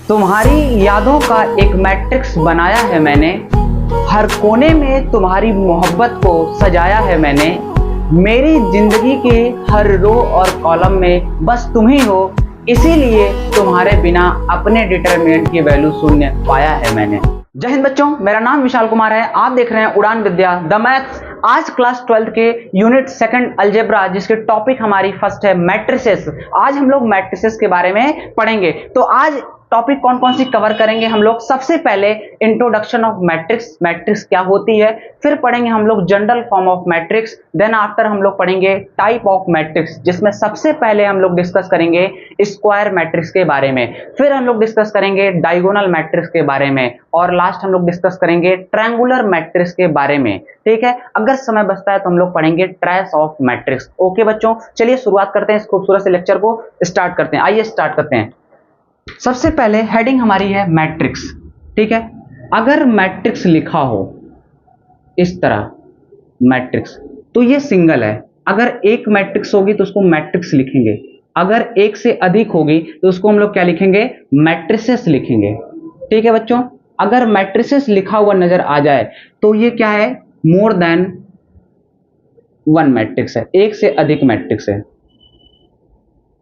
तुम्हारी यादों का एक मैट्रिक्स बनाया है मैंने, हर कोने में तुम्हारी मोहब्बत को सजाया है मैंने। मेरी जिंदगी के हर रो और कॉलम में बस तुम ही हो, इसीलिए तुम्हारे बिना अपने डिटरमिनेंट की वैल्यू शून्य पाया है मैंने। जय हिंद बच्चों, मेरा नाम विशाल कुमार है। आप देख रहे हैं उड़ान विद्या द मैथ्स। आज क्लास 12 के यूनिट सेकंड अलजेब्रा, जिसके टॉपिक हमारी फर्स्ट है मैट्रिसेस। आज हम लोग मैट्रिसेस के बारे में पढ़ेंगे। तो आज टॉपिक कौन कौन सी कवर करेंगे हम लोग? सबसे पहले इंट्रोडक्शन ऑफ मैट्रिक्स, मैट्रिक्स क्या होती है। फिर पढ़ेंगे हम लोग general form of matrix. Then after हम लोग पढ़ेंगे टाइप ऑफ मैट्रिक्स, जिसमें सबसे पहले हम लोग डिस्कस करेंगे स्क्वायर मैट्रिक्स के बारे में। फिर हम लोग डिस्कस करेंगे डायगोनल मैट्रिक्स के बारे में, और लास्ट हम लोग डिस्कस करेंगे ट्रायंगुलर मैट्रिक्स के बारे में। ठीक है, अगर समय बचता है तो हम लोग पढ़ेंगे ट्रेस ऑफ मैट्रिक्स। ओके बच्चों, चलिए शुरुआत करते हैं इस खूबसूरत से लेक्चर को। स्टार्ट करते हैं, आइए स्टार्ट करते हैं। सबसे पहले हेडिंग हमारी है मैट्रिक्स। ठीक है, अगर मैट्रिक्स लिखा हो इस तरह मैट्रिक्स, तो ये सिंगल है। अगर एक मैट्रिक्स होगी तो उसको मैट्रिक्स लिखेंगे। अगर एक से अधिक होगी तो उसको हम लोग क्या लिखेंगे? मैट्रिसेस लिखेंगे। ठीक है बच्चों, अगर मैट्रिसेस लिखा हुआ नजर आ जाए तो ये क्या है? मोर देन वन मैट्रिक्स है, एक से अधिक मैट्रिक्स है।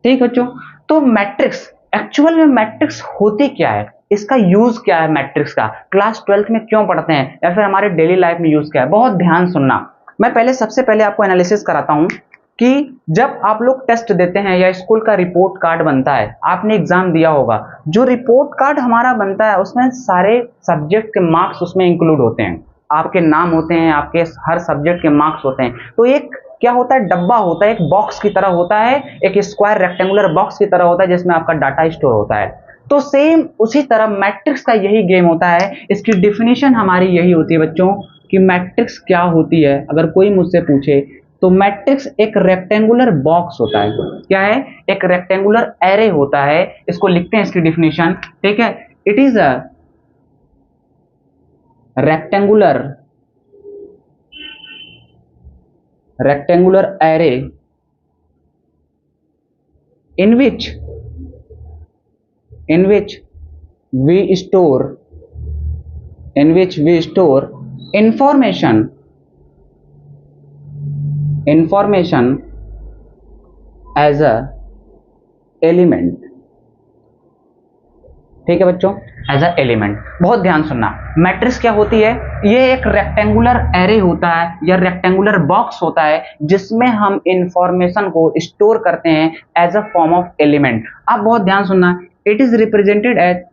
ठीक बच्चों, तो मैट्रिक्स एक्चुअल में मैट्रिक्स होती क्या है, इसका यूज क्या है मैट्रिक्स का, क्लास 12 में क्यों पढ़ते हैं, या फिर हमारे डेली लाइफ में यूज क्या है? बहुत ध्यान सुनना। मैं पहले सबसे पहले आपको एनालिसिस कराता हूं कि जब आप लोग टेस्ट देते हैं या स्कूल का रिपोर्ट कार्ड बनता है, आपने एग्जाम दिया होगा, जो रिपोर्ट कार्ड हमारा बनता है उसमें सारे सब्जेक्ट के मार्क्स उसमें इंक्लूड होते हैं। आपके नाम होते हैं, आपके हर सब्जेक्ट के मार्क्स होते हैं। तो एक क्या होता है? डब्बा होता है, एक बॉक्स की तरह होता है, एक स्क्वायर रेक्टेंगुलर बॉक्स की तरह होता है, जिसमें आपका डाटा स्टोर होता है। तो सेम उसी तरह मैट्रिक्स का यही गेम होता है। इसकी डिफिनीशन हमारी यही होती है बच्चों कि मैट्रिक्स क्या होती है। अगर कोई मुझसे पूछे तो मैट्रिक्स एक रेक्टेंगुलर बॉक्स होता है। क्या है? एक रेक्टेंगुलर एरे होता है। इसको लिखते हैं, इसकी डिफिनीशन। ठीक है, it is a rectangular array in which we store information as a element। ठीक है बच्चों, एज अ एलिमेंट। बहुत ध्यान सुनना, मैट्रिक्स क्या होती है? ये एक रेक्टेंगुलर एरे होता है या रेक्टेंगुलर बॉक्स होता है, जिसमें हम इंफॉर्मेशन को स्टोर करते हैं as a form of element. आप बहुत ध्यान सुनना, इट इज रिप्रेजेंटेड एज,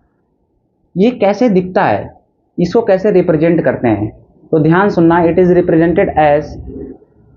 ये कैसे दिखता है, इसको कैसे रिप्रेजेंट करते हैं? तो ध्यान सुनना, इट इज रिप्रेजेंटेड एज,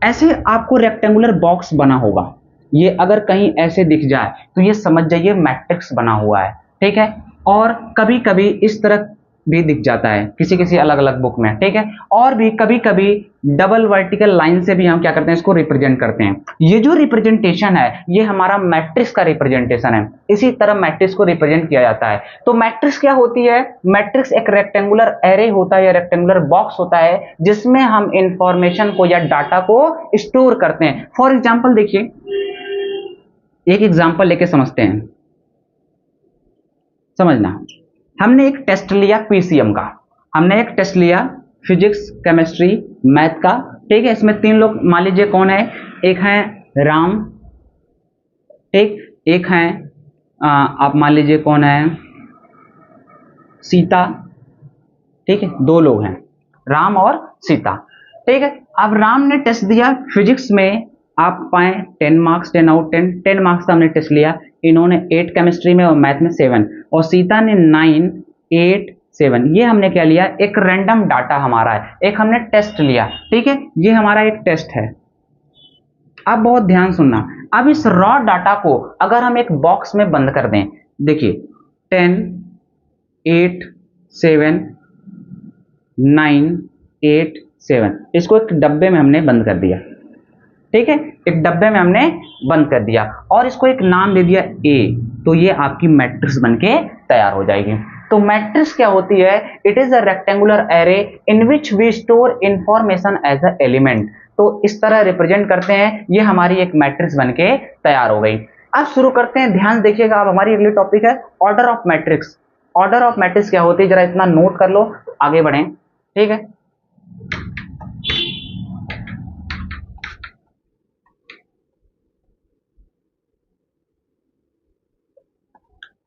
ऐसे आपको रेक्टेंगुलर बॉक्स बना होगा, ये अगर कहीं ऐसे दिख जाए तो ये समझ जाइए मैट्रिक्स बना हुआ है। ठीक है, और कभी कभी इस तरह भी दिख जाता है किसी किसी अलग अलग बुक में। ठीक है, और भी कभी कभी डबल वर्टिकल लाइन से भी हम क्या करते हैं? इसको रिप्रेजेंट करते हैं। ये जो रिप्रेजेंटेशन है, ये हमारा मैट्रिक्स का रिप्रेजेंटेशन है। इसी तरह मैट्रिक्स को रिप्रेजेंट किया जाता है। तो मैट्रिक्स क्या होती है? मैट्रिक्स एक रेक्टेंगुलर एरे होता है या रेक्टेंगुलर बॉक्स होता है, जिसमें हम इंफॉर्मेशन को या डाटा को स्टोर करते हैं। फॉर एग्जाम्पल देखिए, एक एग्जाम्पल लेके समझते हैं, समझना। हमने एक टेस्ट लिया पीसीएम का, हमने एक टेस्ट लिया फिजिक्स, केमिस्ट्री, मैथ का। ठीक है, इसमें 3 लोग मान लीजिए कौन है? एक है राम, ठीक, एक है आप मान लीजिए कौन है? सीता। ठीक है, 2 लोग हैं, राम और सीता। ठीक है, अब राम ने टेस्ट दिया फिजिक्स में, आप पाए 10 मार्क्स, 10 आउट 10 मार्क्स का हमने टेस्ट लिया। इन्होंने 8 केमिस्ट्री में और मैथ में 7, और सीता ने 9, 8, 7। ये हमने क्या लिया? एक रैंडम डाटा हमारा है, एक हमने टेस्ट लिया। ठीक है, ये हमारा एक टेस्ट है। अब बहुत ध्यान सुनना, अब इस रॉ डाटा को अगर हम एक बॉक्स में बंद कर दें, देखिए 10, 8, 7, 9, 8, 7, इसको एक डब्बे में हमने बंद कर दिया। ठीक है, एक डब्बे में हमने बंद कर दिया और इसको एक नाम दे दिया ए, तो ये आपकी मैट्रिक्स बनके तैयार हो जाएगी। तो मैट्रिक्स क्या होती है? It is a rectangular array in which we store information as a element. तो इस तरह रिप्रेजेंट करते हैं, ये हमारी एक मैट्रिक्स बनके तैयार हो गई। अब शुरू करते हैं, ध्यान देखिएगा। अब हमारी अगली टॉपिक है order of matrix. Order of matrix क्या होती है, जरा इतना नोट कर लो, आगे बढ़ें। ठीक है,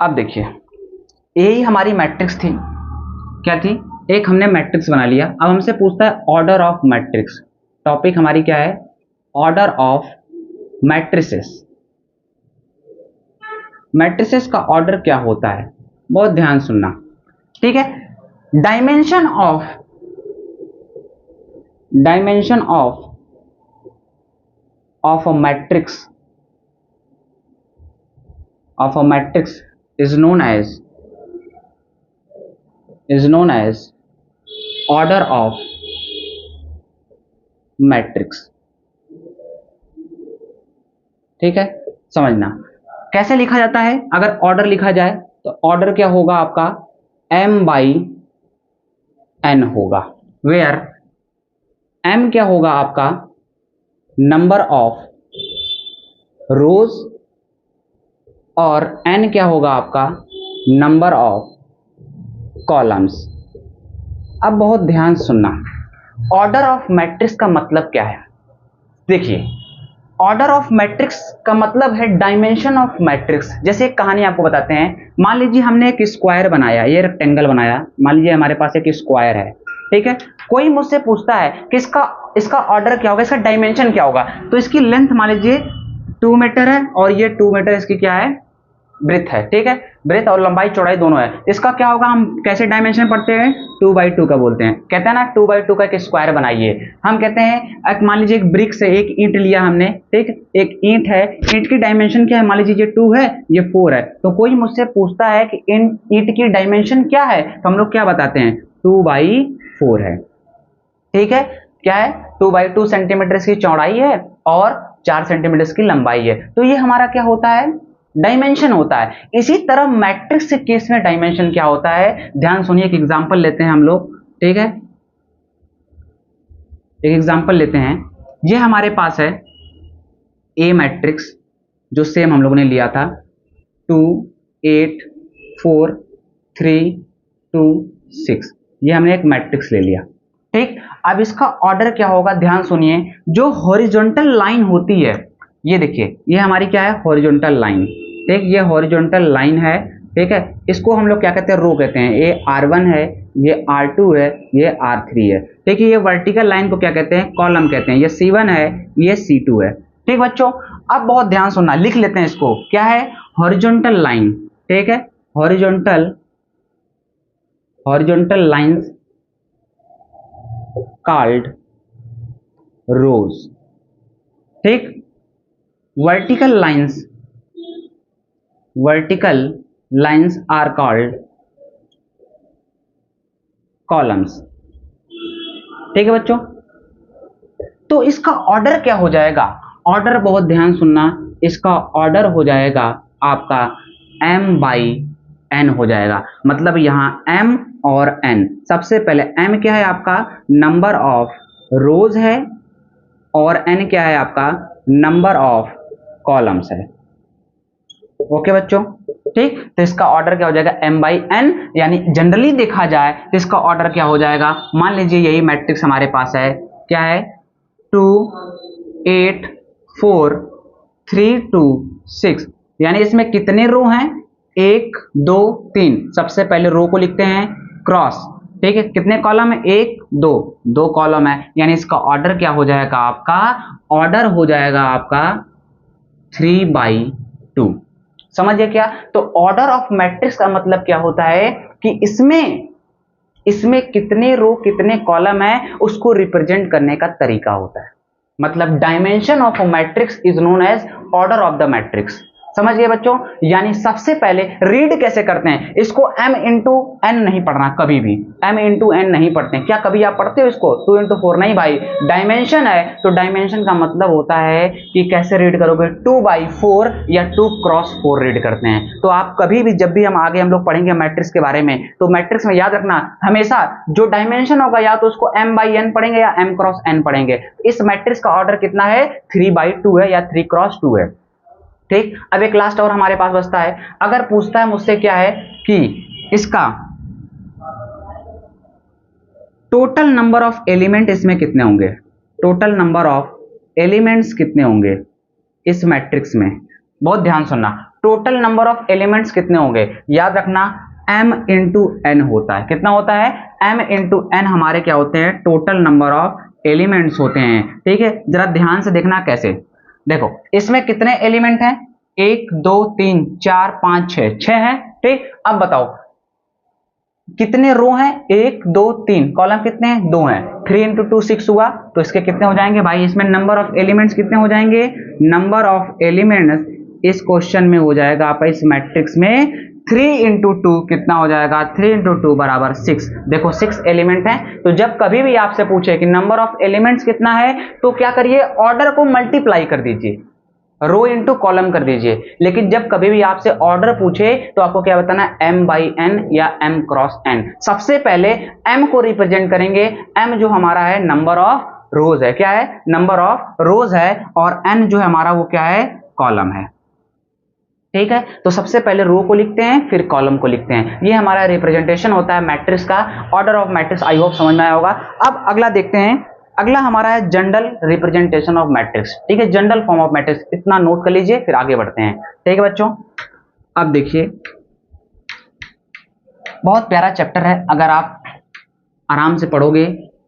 अब देखिए यही हमारी मैट्रिक्स थी, क्या थी, एक हमने मैट्रिक्स बना लिया। अब हमसे पूछता है ऑर्डर ऑफ मैट्रिक्स। टॉपिक हमारी क्या है, ऑर्डर ऑफ मैट्रिसेस। मैट्रिसेस का ऑर्डर क्या होता है, बहुत ध्यान सुनना। ठीक है, dimension of a matrix is known as order of matrix। ठीक है, समझना कैसे लिखा जाता है। अगर ऑर्डर लिखा जाए तो ऑर्डर क्या होगा आपका, m/n होगा, वेयर m क्या होगा आपका, नंबर ऑफ रोज, और n क्या होगा आपका, नंबर ऑफ कॉलम्स। अब बहुत ध्यान सुनना, ऑर्डर ऑफ मैट्रिक्स का मतलब क्या है। देखिए, ऑर्डर ऑफ मैट्रिक्स का मतलब है डायमेंशन ऑफ मैट्रिक्स। जैसे एक कहानी आपको बताते हैं, मान लीजिए हमने एक स्क्वायर बनाया, ये रेक्टेंगल बनाया, मान लीजिए हमारे पास एक स्क्वायर है। ठीक है, कोई मुझसे पूछता है कि इसका ऑर्डर क्या होगा, इसका डायमेंशन क्या होगा, तो इसकी लेंथ मान लीजिए 2 मीटर है और ये 2 मीटर इसकी क्या है, ब्रेथ है। ठीक है, ब्रेथ और लंबाई चौड़ाई दोनों है। इसका क्या होगा, हम कैसे डायमेंशन पढ़ते हैं, 2/2 का बोलते हैं। कहते हैं ना 2/2 का एक स्क्वायर बनाइए। हम कहते हैं मान लीजिए एक ब्रिक से एक ईंट लिया हमने, ठीक, एक ईंट है, ईंट की डायमेंशन क्या है, मान लीजिए ये 2 है, ये 4 है। तो कोई मुझसे पूछता है कि ईंट की डायमेंशन क्या है, तो हम लोग क्या बताते हैं, 2/4 है। ठीक है, क्या है, 2/2 सेंटीमीटर की चौड़ाई है और 4 सेंटीमीटर की लंबाई है। तो ये हमारा क्या होता है, डायमेंशन होता है। इसी तरह मैट्रिक्स के केस में डायमेंशन क्या होता है, ध्यान सुनिए, एक एग्जांपल लेते हैं हम लोग। ठीक है, एक एग्जांपल लेते हैं, ये हमारे पास है ए मैट्रिक्स, जो सेम हम लोगों ने लिया था, 2 8 4 3 2 6, ये हमने एक मैट्रिक्स ले लिया। ठीक, अब इसका ऑर्डर क्या होगा, ध्यान सुनिए, जो हॉरिजॉन्टल लाइन होती है, ये देखिए, ये हमारी क्या है, हॉरिजॉन्टल लाइन। ठीक, ये हॉरिजॉन्टल लाइन है। ठीक है, इसको हम लोग क्या कहते हैं, रो कहते हैं। ये R1 है, ये R2 है, ये R3 है। ठीक है, ये वर्टिकल लाइन को क्या कहते हैं, कॉलम कहते हैं। ये C1 है, ये C2 है। ठीक बच्चों, अब बहुत ध्यान सुनना, लिख लेते हैं इसको, क्या है, हॉरिजॉन्टल लाइन। ठीक है, हॉरिजॉन्टल लाइंस कॉल्ड रोज। ठीक, vertical lines are called columns। ठीक है बच्चों, तो इसका ऑर्डर क्या हो जाएगा, ऑर्डर बहुत ध्यान सुनना, इसका ऑर्डर हो जाएगा आपका m/n हो जाएगा। मतलब यहां m और n, सबसे पहले m क्या है आपका, नंबर ऑफ रोज है, और n क्या है आपका, नंबर ऑफ कॉलम्स है। ओके बच्चों, ठीक, तो इसका ऑर्डर क्या हो जाएगा, m/n। यानी जनरली देखा जाए तो इसका ऑर्डर क्या हो जाएगा, मान लीजिए यही मैट्रिक्स हमारे पास है, क्या है, 2 8 4 3 2 6, यानी इसमें कितने रो हैं, 1 2 3। सबसे पहले रो को लिखते हैं क्रॉस। ठीक है, कितने कॉलम है, 1 2 कॉलम है, यानी इसका ऑर्डर क्या हो जाएगा, आपका ऑर्डर हो जाएगा आपका 3/2। समझिए क्या, तो ऑर्डर ऑफ मैट्रिक्स का मतलब क्या होता है कि इसमें कितने रो कितने कॉलम है, उसको रिप्रेजेंट करने का तरीका होता है। मतलब dimension of a matrix is known as order of the matrix. समझ गए बच्चों, यानी सबसे पहले रीड कैसे करते हैं इसको, m इंटू एन नहीं पढ़ना कभी भी, m इंटू एन नहीं पढ़ते हैं। क्या कभी आप पढ़ते हो इसको 2 इंटू 4, नहीं भाई, डायमेंशन है तो डायमेंशन का मतलब होता है कि कैसे रीड करोगे, 2/4 या 2x4 रीड करते हैं। तो आप कभी भी, जब भी हम आगे हम लोग पढ़ेंगे मैट्रिक्स के बारे में, तो मैट्रिक्स में याद रखना हमेशा जो डायमेंशन होगा या तो उसको m/n पढ़ेंगे या m×n पढ़ेंगे। इस मैट्रिक्स का ऑर्डर कितना है, 3/2 है या 3x2 है। ठीक, अब एक लास्ट और हमारे पास बचता है, अगर पूछता है मुझसे क्या है कि इसका टोटल नंबर ऑफ एलिमेंट इसमें कितने होंगे, टोटल नंबर ऑफ एलिमेंट्स कितने होंगे इस मैट्रिक्स में, बहुत ध्यान सुनना, टोटल नंबर ऑफ एलिमेंट्स कितने होंगे, याद रखना m इंटू एन होता है, कितना होता है, m इंटू एन हमारे क्या होते हैं, टोटल नंबर ऑफ एलिमेंट्स होते हैं, ठीक है। जरा ध्यान से देखना कैसे, देखो इसमें कितने एलिमेंट हैं, 1 2 3 4 5 6, 6 हैं, ठीक। अब बताओ कितने रो हैं, 1 2 3, कॉलम कितने हैं, 2 हैं, 3 इंटू 2 6 हुआ, तो इसके कितने हो जाएंगे भाई, इसमें नंबर ऑफ एलिमेंट्स कितने हो जाएंगे, नंबर ऑफ एलिमेंट्स इस क्वेश्चन में हो जाएगा आपका इस मैट्रिक्स में 3 इंटू 2 कितना हो जाएगा, 3 इंटू 2 बराबर 6। देखो 6 एलिमेंट हैं, तो जब कभी भी आपसे पूछे कि नंबर ऑफ एलिमेंट्स कितना है, तो क्या करिए, ऑर्डर को मल्टीप्लाई कर दीजिए, रो इंटू कॉलम कर दीजिए। लेकिन जब कभी भी आपसे ऑर्डर पूछे तो आपको क्या बताना, m बाई n या m क्रॉस n। सबसे पहले m को रिप्रेजेंट करेंगे, m जो हमारा है नंबर ऑफ रोज है, क्या है, नंबर ऑफ रोज है, और n जो है हमारा वो क्या है, कॉलम है, ठीक है। तो सबसे पहले रो को लिखते हैं, फिर कॉलम को लिखते हैं, ये हमारा रिप्रेजेंटेशन होता है मैट्रिक्स का, order of matrix. I hope समझ में आया होगा। अब अगला देखते हैं, अगला हमारा है जनरल रिप्रेजेंटेशन ऑफ मैट्रिक्स, ठीक है, जनरल फॉर्म ऑफ मैट्रिक्स, इतना नोट कर लीजिए, फिर आगे बढ़ते हैं, ठीक है बच्चों। अब देखिए बहुत प्यारा चैप्टर है, अगर आप आराम से पढ़ोगे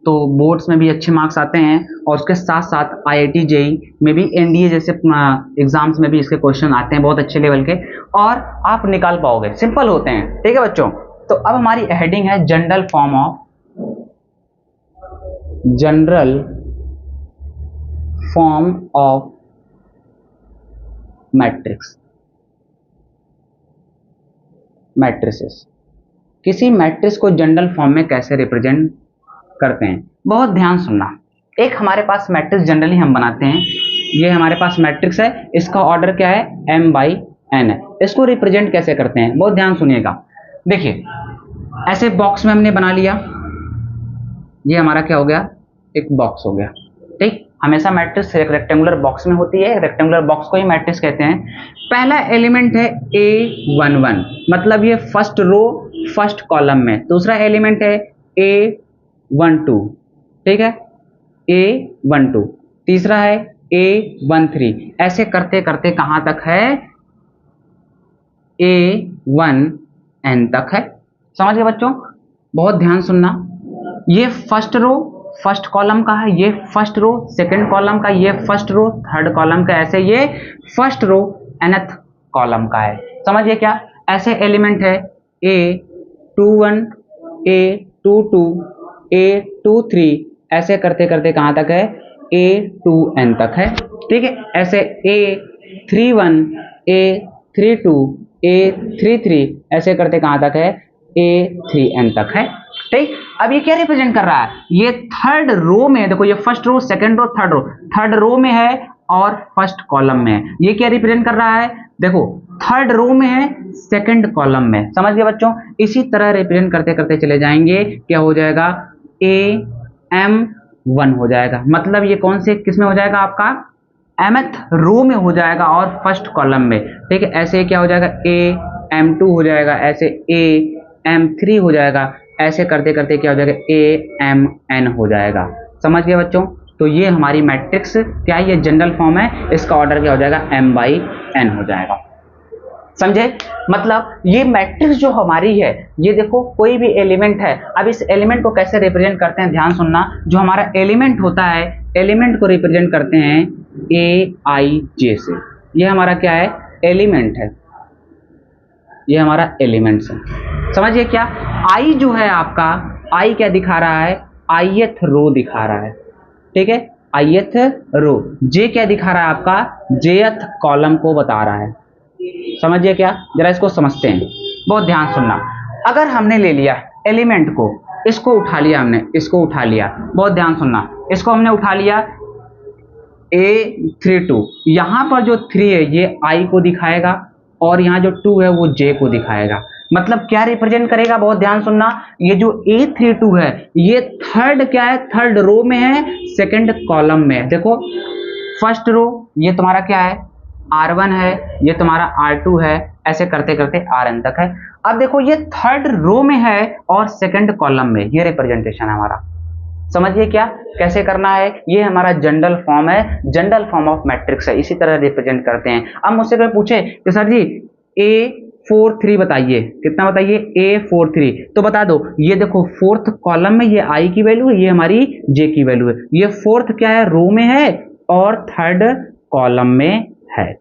तो बोर्ड्स में भी अच्छे मार्क्स आते हैं, और उसके साथ साथ IIT JEE में भी, NDA जैसे एग्जाम्स में भी इसके क्वेश्चन आते हैं बहुत अच्छे लेवल के, और आप निकाल पाओगे, सिंपल होते हैं, ठीक है बच्चों। तो अब हमारी हेडिंग है general form of matrix, matrices. किसी मैट्रिक्स को जनरल फॉर्म में कैसे रिप्रेजेंट करते हैं, बहुत ध्यान सुनना। एक हमारे पास मैट्रिक्स जनरली हम बनाते हैं, ये हमारे पास मैट्रिक्स है, इसका ऑर्डर क्या है, m बाई n है। इसको रिप्रेजेंट कैसे करते हैं, बहुत ध्यान सुनिएगा। देखिए ऐसे बॉक्स में हमने बना लिया, ये हमारा क्या हो गया, एक बॉक्स हो गया, ठीक। हमेशा मैट्रिक्स एक रेक्टेंगुलर बॉक्स में होती है, रेक्टेंगुलर बॉक्स को ही मैट्रिक्स कहते हैं। पहला एलिमेंट है A11, मतलब ये फर्स्ट रो फर्स्ट कॉलम में। दूसरा एलिमेंट है A12, ठीक है, A12। तीसरा है A13, ऐसे करते करते कहां तक है, A1n तक है। समझ गए बच्चों, बहुत ध्यान सुनना। ये फर्स्ट रो फर्स्ट कॉलम का है, ये फर्स्ट रो सेकंड कॉलम का, ये फर्स्ट रो थर्ड कॉलम का, ऐसे ये फर्स्ट रो nth कॉलम का है। समझिए क्या, ऐसे एलिमेंट है A21, A22, A23, ऐसे करते करते कहां तक है, A2n तक है, ठीक है। ऐसे A31, A32, A33, ऐसे करते कहां तक है, A3n तक है, ठीक। अब ये क्या रिप्रेजेंट कर रहा है, ये थर्ड रो में, देखो ये first row second row third row में है और फर्स्ट कॉलम में है। ये क्या रिप्रेजेंट कर रहा है, देखो थर्ड रो में है सेकंड कॉलम में। समझ गए बच्चों, इसी तरह रिप्रेजेंट करते करते चले जाएंगे, क्या हो जाएगा, AM1 हो जाएगा, मतलब ये कौन से किस में हो जाएगा, आपका mth रो में हो जाएगा और फर्स्ट कॉलम में, ठीक है। ऐसे क्या हो जाएगा, AM2 हो जाएगा, ऐसे AM3 हो जाएगा, ऐसे करते करते क्या हो जाएगा, AMN हो जाएगा। समझ गए बच्चों, तो ये हमारी मैट्रिक्स क्या है, ये जनरल फॉर्म है, इसका ऑर्डर क्या हो जाएगा, m बाई n हो जाएगा। समझे, मतलब ये मैट्रिक्स जो हमारी है, ये देखो कोई भी एलिमेंट है, अब इस एलिमेंट को कैसे रिप्रेजेंट करते हैं, ध्यान सुनना। जो हमारा एलिमेंट होता है, एलिमेंट को रिप्रेजेंट करते हैं AIJ से। ये हमारा क्या है, एलिमेंट है, ये हमारा एलिमेंट्स है। समझिए क्या, I जो है आपका, I क्या दिखा रहा है, ith रो दिखा रहा है, ठीक है, ith रो। J क्या दिखा रहा है आपका, jth कॉलम को बता रहा है। समझिए क्या, जरा इसको समझते हैं, बहुत ध्यान सुनना। अगर हमने ले लिया एलिमेंट को, इसको उठा लिया हमने, इसको उठा लिया, बहुत ध्यान सुनना, इसको हमने उठा लिया A32, यहां पर जो 3 है ये I को दिखाएगा, और यहाँ जो 2 है वो J को दिखाएगा। मतलब क्या रिप्रेजेंट करेगा, बहुत ध्यान सुनना। ये जो A32 है, ये थर्ड क्या है, थर्ड रो में है, सेकंड कॉलम में है। देखो फर्स्ट रो ये तुम्हारा क्या है, R1 है, ये तुम्हारा R2 है, ऐसे करते करते Rn तक है। अब देखो ये थर्ड रो में है और सेकंड कॉलम में, ये रिप्रेजेंटेशन है हमारा। समझिए क्या कैसे करना है, ये हमारा जनरल फॉर्म है, जनरल फॉर्म ऑफ मैट्रिक्स है, इसी तरह रिप्रेजेंट करते हैं। अब मुझसे कोई पूछे कि सर जी A43 बताइए, कितना बताइए A43, तो बता दो ये देखो फोर्थ कॉलम में ये I की वैल्यू है, ये हमारी J की वैल्यू है, ये फोर्थ क्या है रो में है और थर्ड कॉलम में है।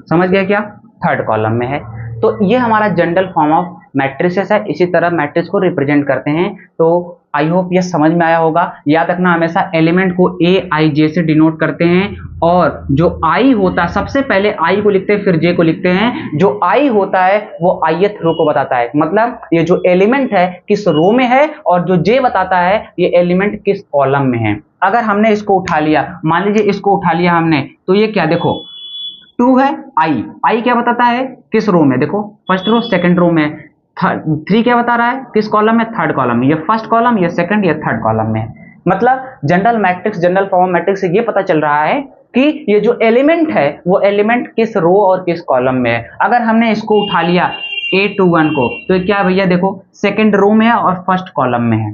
समझ गया क्या, थर्ड कॉलम में है। तो ये हमारा जनरल फॉर्म ऑफ मैट्रिसेस है, इसी तरह मैट्रिक्स को रिप्रेजेंट करते हैं। तो आई होप ये समझ में आया होगा। याद रखना हमेशा एलिमेंट को A I J से डिनोट करते हैं, और जो I होता है सबसे पहले I को लिखते हैं फिर J को लिखते हैं। जो I होता है वो ith रो को बताता है, मतलब ये जो एलिमेंट है किस रो में है, और जो J बताता है ये एलिमेंट किस कॉलम में है। अगर हमने इसको उठा लिया, मान लीजिए इसको उठा लिया हमने, तो ये क्या देखो 2 है, I क्या बताता है किस रो में, देखो फर्स्ट रो सेकंड रो में। 3 क्या बता रहा है किस कॉलम में, थर्ड कॉलम में। ये फर्स्ट कॉलम, ये सेकंड, ये थर्ड कॉलम में। मतलब general matrix, general form matrix से ये पता चल रहा है कि ये जो एलिमेंट है वो एलिमेंट किस रो और किस कॉलम में है। अगर हमने इसको उठा लिया A21 को, तो क्या भैया देखो सेकंड रो में है और फर्स्ट कॉलम में है।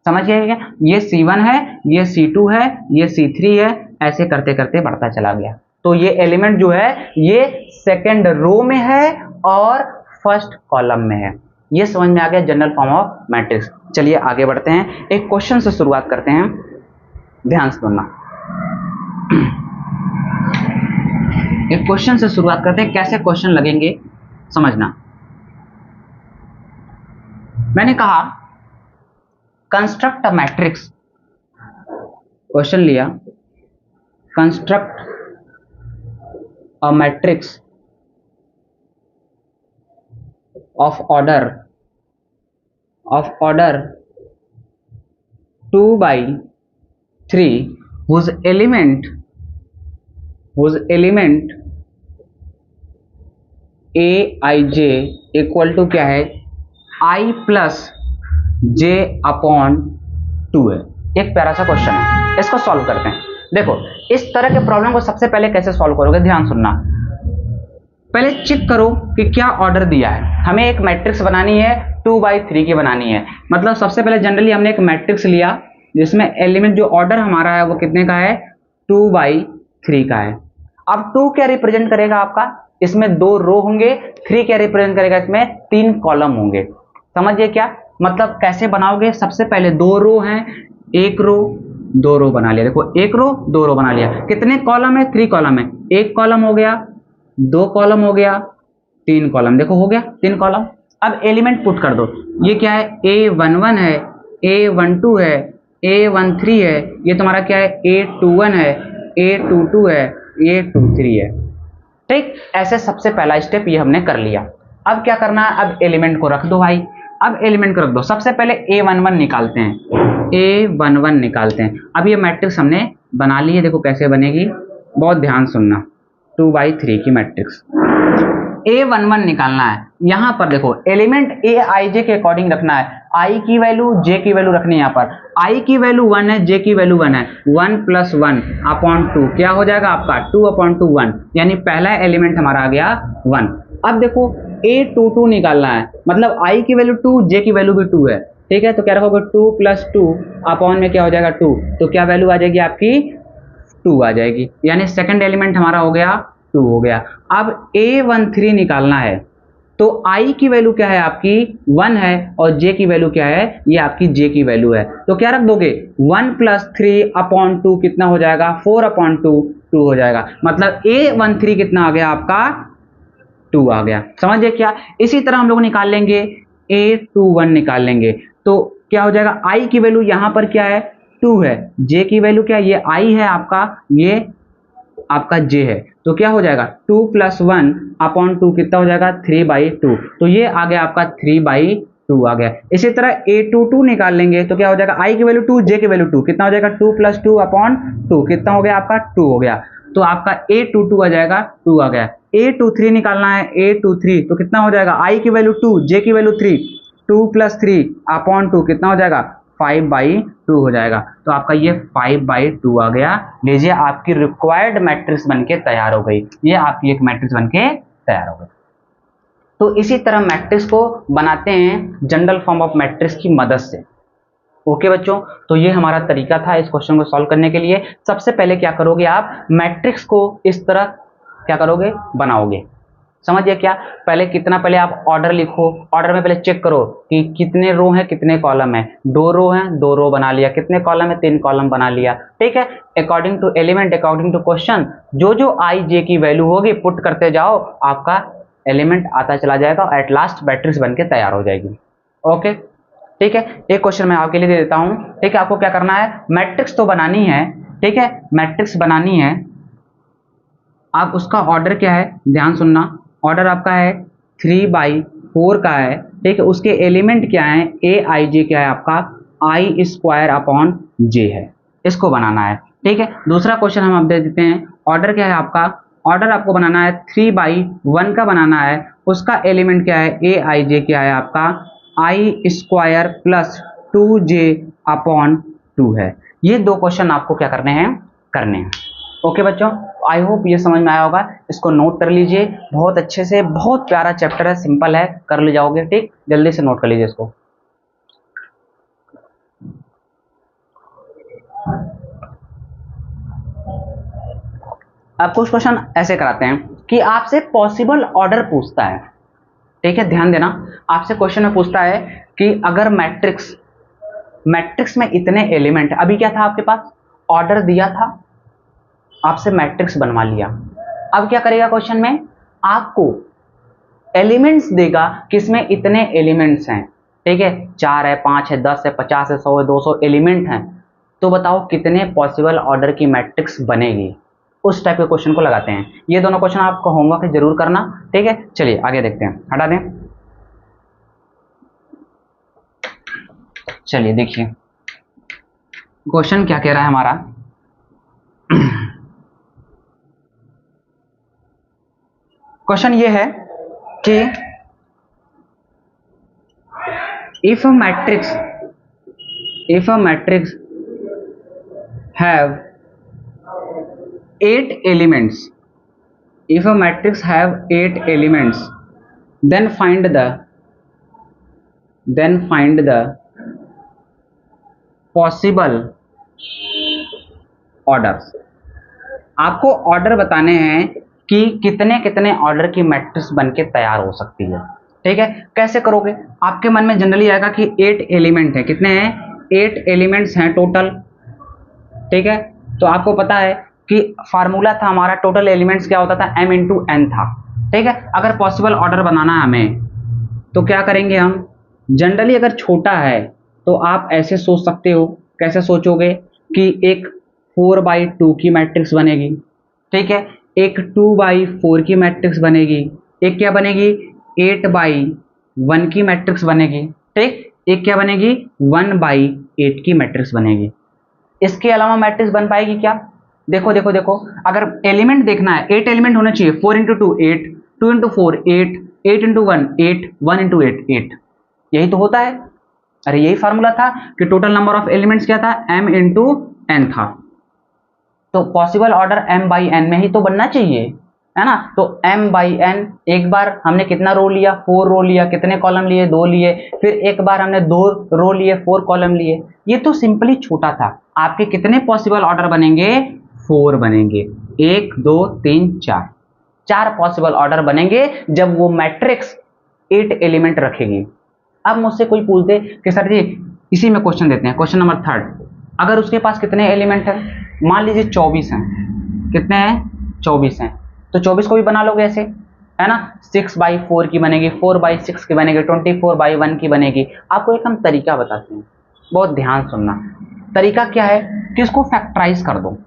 समझिए क्या, ये C1 है, ये C2 है, ये C3 है, ऐसे करते करते बढ़ता चला गया। तो ये एलिमेंट जो है ये सेकंड रो में है और फर्स्ट कॉलम में है। ये समझ में आ गया जनरल फॉर्म ऑफ मैट्रिक्स। चलिए आगे बढ़ते हैं, एक क्वेश्चन से शुरुआत करते हैं, ध्यान से सुनना। एक क्वेश्चन से शुरुआत करते हैं, कैसे क्वेश्चन लगेंगे समझना। मैंने कहा कंस्ट्रक्ट अ मैट्रिक्स, क्वेश्चन लिया construct a matrix of order 2 by 3 whose element A I J equal to क्या है I plus J upon 2 है। एक प्यारा सा क्वेश्चन है, इसको सॉल्व करते हैं। देखो इस तरह के प्रॉब्लम को सबसे पहले कैसे सॉल्व करोगे, ध्यान सुनना। पहले चेक करो कि क्या ऑर्डर दिया है। हमें एक मैट्रिक्स बनानी है 2 by 3 की बनानी है, मतलब सबसे पहले जनरली हमने एक मैट्रिक्स लिया जिसमें एलिमेंट जो ऑर्डर हमारा है वो कितने का है 2 by 3 का है। अब 2 क्या रिप्रेजेंट करेगा आपका, इसमें 2 रो होंगे, 3 क्या रिप्रेजेंट करेगा, इसमें 3 कॉलम होंगे। समझिए क्या मतलब कैसे बनाओगे, सबसे पहले 2 रो हैं, एक रो 2 रो बना लिया। देखो एक रो 2 रो बना लिया। कितने कॉलम है, 3 कॉलम है। एक कॉलम हो गया, 2 कॉलम हो गया, 3 कॉलम, देखो हो गया 3 कॉलम। अब एलिमेंट पुट कर दो, ये क्या है A11 है, A12 है, A13 है, ये तुम्हारा क्या है A21 है, A22 है, A23 है। ठीक, ऐसे सबसे पहला स्टेप ये हमने कर लिया। अब क्या करना है, अब एलिमेंट को रख दो भाई। अब एलिमेंट को रख दो, सबसे पहले A11 निकालते हैं, A11 निकालते हैं। अब ये मैट्रिक्स हमने बना ली है, देखो कैसे बनेगी, बहुत ध्यान सुनना। 2 by 3 की मैट्रिक्स A11 निकालना है। यहां पर देखो एलिमेंट A I J के अकॉर्डिंग रखना है, I की वैल्यू J की वैल्यू रखनी है। यहाँ पर I की वैल्यू 1 है, J की वैल्यू 1 है, 1 + 1 अपॉन 2 क्या हो जाएगा आपका 2/2 1, यानी पहला एलिमेंट हमारा आ गया 1। अब देखो A22 निकालना है, मतलब I की वैल्यू 2, J की वैल्यू भी 2 है। ठीक है, तो क्या रखोगे 2 + 2 अपॉन में क्या हो जाएगा 2, तो क्या वैल्यू आ जाएगी आपकी 2 आ जाएगी, यानी सेकंड एलिमेंट हमारा हो गया 2 हो गया। अब A13 निकालना है, तो I की वैल्यू क्या है आपकी 1 है और J की वैल्यू क्या है, ये आपकी J की वैल्यू है। तो क्या रख दोगे 1 + 3/2 कितना हो जाएगा 4/2 2 हो जाएगा, मतलब A13 कितना आ गया आपका 2 आ गया। समझिए क्या, इसी तरह हम लोग निकाल लेंगे A21 निकाल लेंगे, तो क्या हो जाएगा I की वैल्यू यहाँ पर क्या है 2 है, J की वैल्यू क्या है, ये I है आपका, ये आपका J है, तो क्या हो जाएगा 2 + 1/2 कितना हो जाएगा 3/2, तो ये आ गया आपका 3/2 आ गया। इसी तरह A22 निकाल लेंगे, तो क्या हो जाएगा I की वैल्यू 2, J की वैल्यू 2 कितना हो जाएगा 2 + 2/2 कितना हो गया आपका 2 हो गया, तो आपका A22 आ जाएगा 2 आ गया। A23 निकालना है, A23 तो कितना हो जाएगा I की वैल्यू 2, J की वैल्यू 3, 2 + 3/2 कितना हो जाएगा 5/2 हो जाएगा। तो आपका ये 5/2 आ गया। लीजिए आपकी रिक्वायर्ड मैट्रिक्स बनके तैयार हो गई। ये आपकी एक मैट्रिक्स बनके तैयार हो गई। तो इसी तरह मैट्रिक्स को बनाते हैं जनरल फॉर्म ऑफ मैट्रिक्स की मदद से। ओके बच्चों, तो ये हमारा तरीका था इस क्वेश्चन को सॉल्व करने के लिए। सबसे पहले क्या करोगे, आप मैट्रिक्स को इस तरह क्या करोगे, बनाओगे। समझिए क्या, पहले आप ऑर्डर लिखो। ऑर्डर में पहले चेक करो कि कितने रो हैं कितने कॉलम है। 2 रो हैं, 2 रो बना लिया। कितने कॉलम है, 3 कॉलम बना लिया। ठीक है, according to element, according to question, जो जो आई जे की वैल्यू होगी पुट करते जाओ, आपका एलिमेंट आता चला जाएगा और एट लास्ट मैट्रिक्स बनके तैयार हो जाएगी। ओके, ठीक है। एक क्वेश्चन मैं आपके लिए दे देता हूं। ठीक है, आपको क्या करना है, मैट्रिक्स तो बनानी है। ठीक है, मैट्रिक्स बनानी है। आप उसका ऑर्डर क्या है, ध्यान सुनना। ऑर्डर आपका है 3/4 का है। ठीक है, उसके एलिमेंट क्या है, ए आई जे क्या है आपका, I² J है। इसको बनाना है। ठीक है, दूसरा क्वेश्चन हम आप दे देते हैं। ऑर्डर क्या है आपका, ऑर्डर आपको बनाना है 3/1 का बनाना है। उसका एलिमेंट क्या है, ए आई जे क्या है आपका, I² + 2J/2 है। ये 2 क्वेश्चन आपको क्या करने हैं। ओके बच्चों, आई होप ये समझ में आया होगा। इसको नोट कर लीजिए बहुत अच्छे से। बहुत प्यारा चैप्टर है, सिंपल है, कर ले जाओगे। ठीक, जल्दी से नोट कर लीजिए इसको। अब कुछ क्वेश्चन ऐसे कराते हैं कि आपसे पॉसिबल ऑर्डर पूछता है। ठीक है, ध्यान देना। आपसे क्वेश्चन में पूछता है कि अगर मैट्रिक्स में इतने एलिमेंट, अभी क्या था आपके पास, ऑर्डर दिया था, आपसे मैट्रिक्स बनवा लिया। अब क्या करेगा क्वेश्चन में, आपको एलिमेंट्स देगा किसमें इतने एलिमेंट्स हैं। ठीक है, 4 है, 5 है, 10 है, 50 है, 100 है, 200 एलिमेंट हैं। तो बताओ कितने पॉसिबल ऑर्डर की मैट्रिक्स बनेगी। उस टाइप के क्वेश्चन को लगाते हैं। ये दोनों क्वेश्चन आपको होमवर्क जरूर करना। ठीक है, चलिए आगे देखते हैं, हटा दें। चलिए देखिए क्वेश्चन क्या कह रहा है हमारा। क्वेश्चन ये है कि if a matrix have 8 elements, if a matrix have 8 elements, then find the possible orders। आपको ऑर्डर बताने हैं कि कितने कितने ऑर्डर की मैट्रिक्स बनके तैयार हो सकती है। ठीक है, कैसे करोगे, आपके मन में जनरली आएगा कि 8 एलिमेंट है। कितने हैं, 8 एलिमेंट्स हैं टोटल। ठीक है, तो आपको पता है कि फार्मूला था हमारा, टोटल एलिमेंट्स क्या होता था, m × n था। ठीक है, अगर पॉसिबल ऑर्डर बनाना है हमें तो क्या करेंगे हम, जनरली अगर छोटा है तो आप ऐसे सोच सकते हो। कैसे सोचोगे कि एक 4/2 की मैट्रिक्स बनेगी। ठीक है, एक 2/4 की मैट्रिक्स बनेगी। एक क्या बनेगी, 8/1 की मैट्रिक्स बनेगी। ठीक, एक क्या बनेगी, 1/8 की मैट्रिक्स बनेगी। इसके अलावा मैट्रिक्स बन पाएगी क्या, देखो देखो देखो, अगर एलिमेंट देखना है 8 एलिमेंट होने चाहिए। 4 × 2 8, 2 × 4 8, 8 × 1 8, 1 × 8 8। यही तो होता है। अरे यही फार्मूला था कि टोटल नंबर ऑफ एलिमेंट्स क्या था, m × n था। तो पॉसिबल ऑर्डर m/n में ही तो बनना चाहिए, है ना। तो m/n, एक बार हमने कितना रो लिया, 4 रो लिया। कितने कॉलम लिए, 2 लिए। फिर एक बार हमने 2 रो लिए, 4 कॉलम लिए। ये तो सिंपली छोटा था। आपके कितने पॉसिबल ऑर्डर बनेंगे, 4 बनेंगे। 1 2 3 4, 4 पॉसिबल ऑर्डर बनेंगे जब वो मैट्रिक्स 8 एलिमेंट रखेगी। अब मुझसे कोई पूछ दे कि सर जी इसी में क्वेश्चन देते हैं, क्वेश्चन नंबर 3, अगर उसके पास कितने एलिमेंट हैं, मान लीजिए 24 हैं। कितने हैं, 24 हैं। तो 24 को भी बना लोगे ऐसे, है ना। 6/4 की बनेगी, 4/6 की बनेगी, 24/1 की बनेगी। आपको एक हम तरीका बताते हैं, बहुत ध्यान सुनना। तरीका क्या है कि इसको फैक्टराइज कर दो।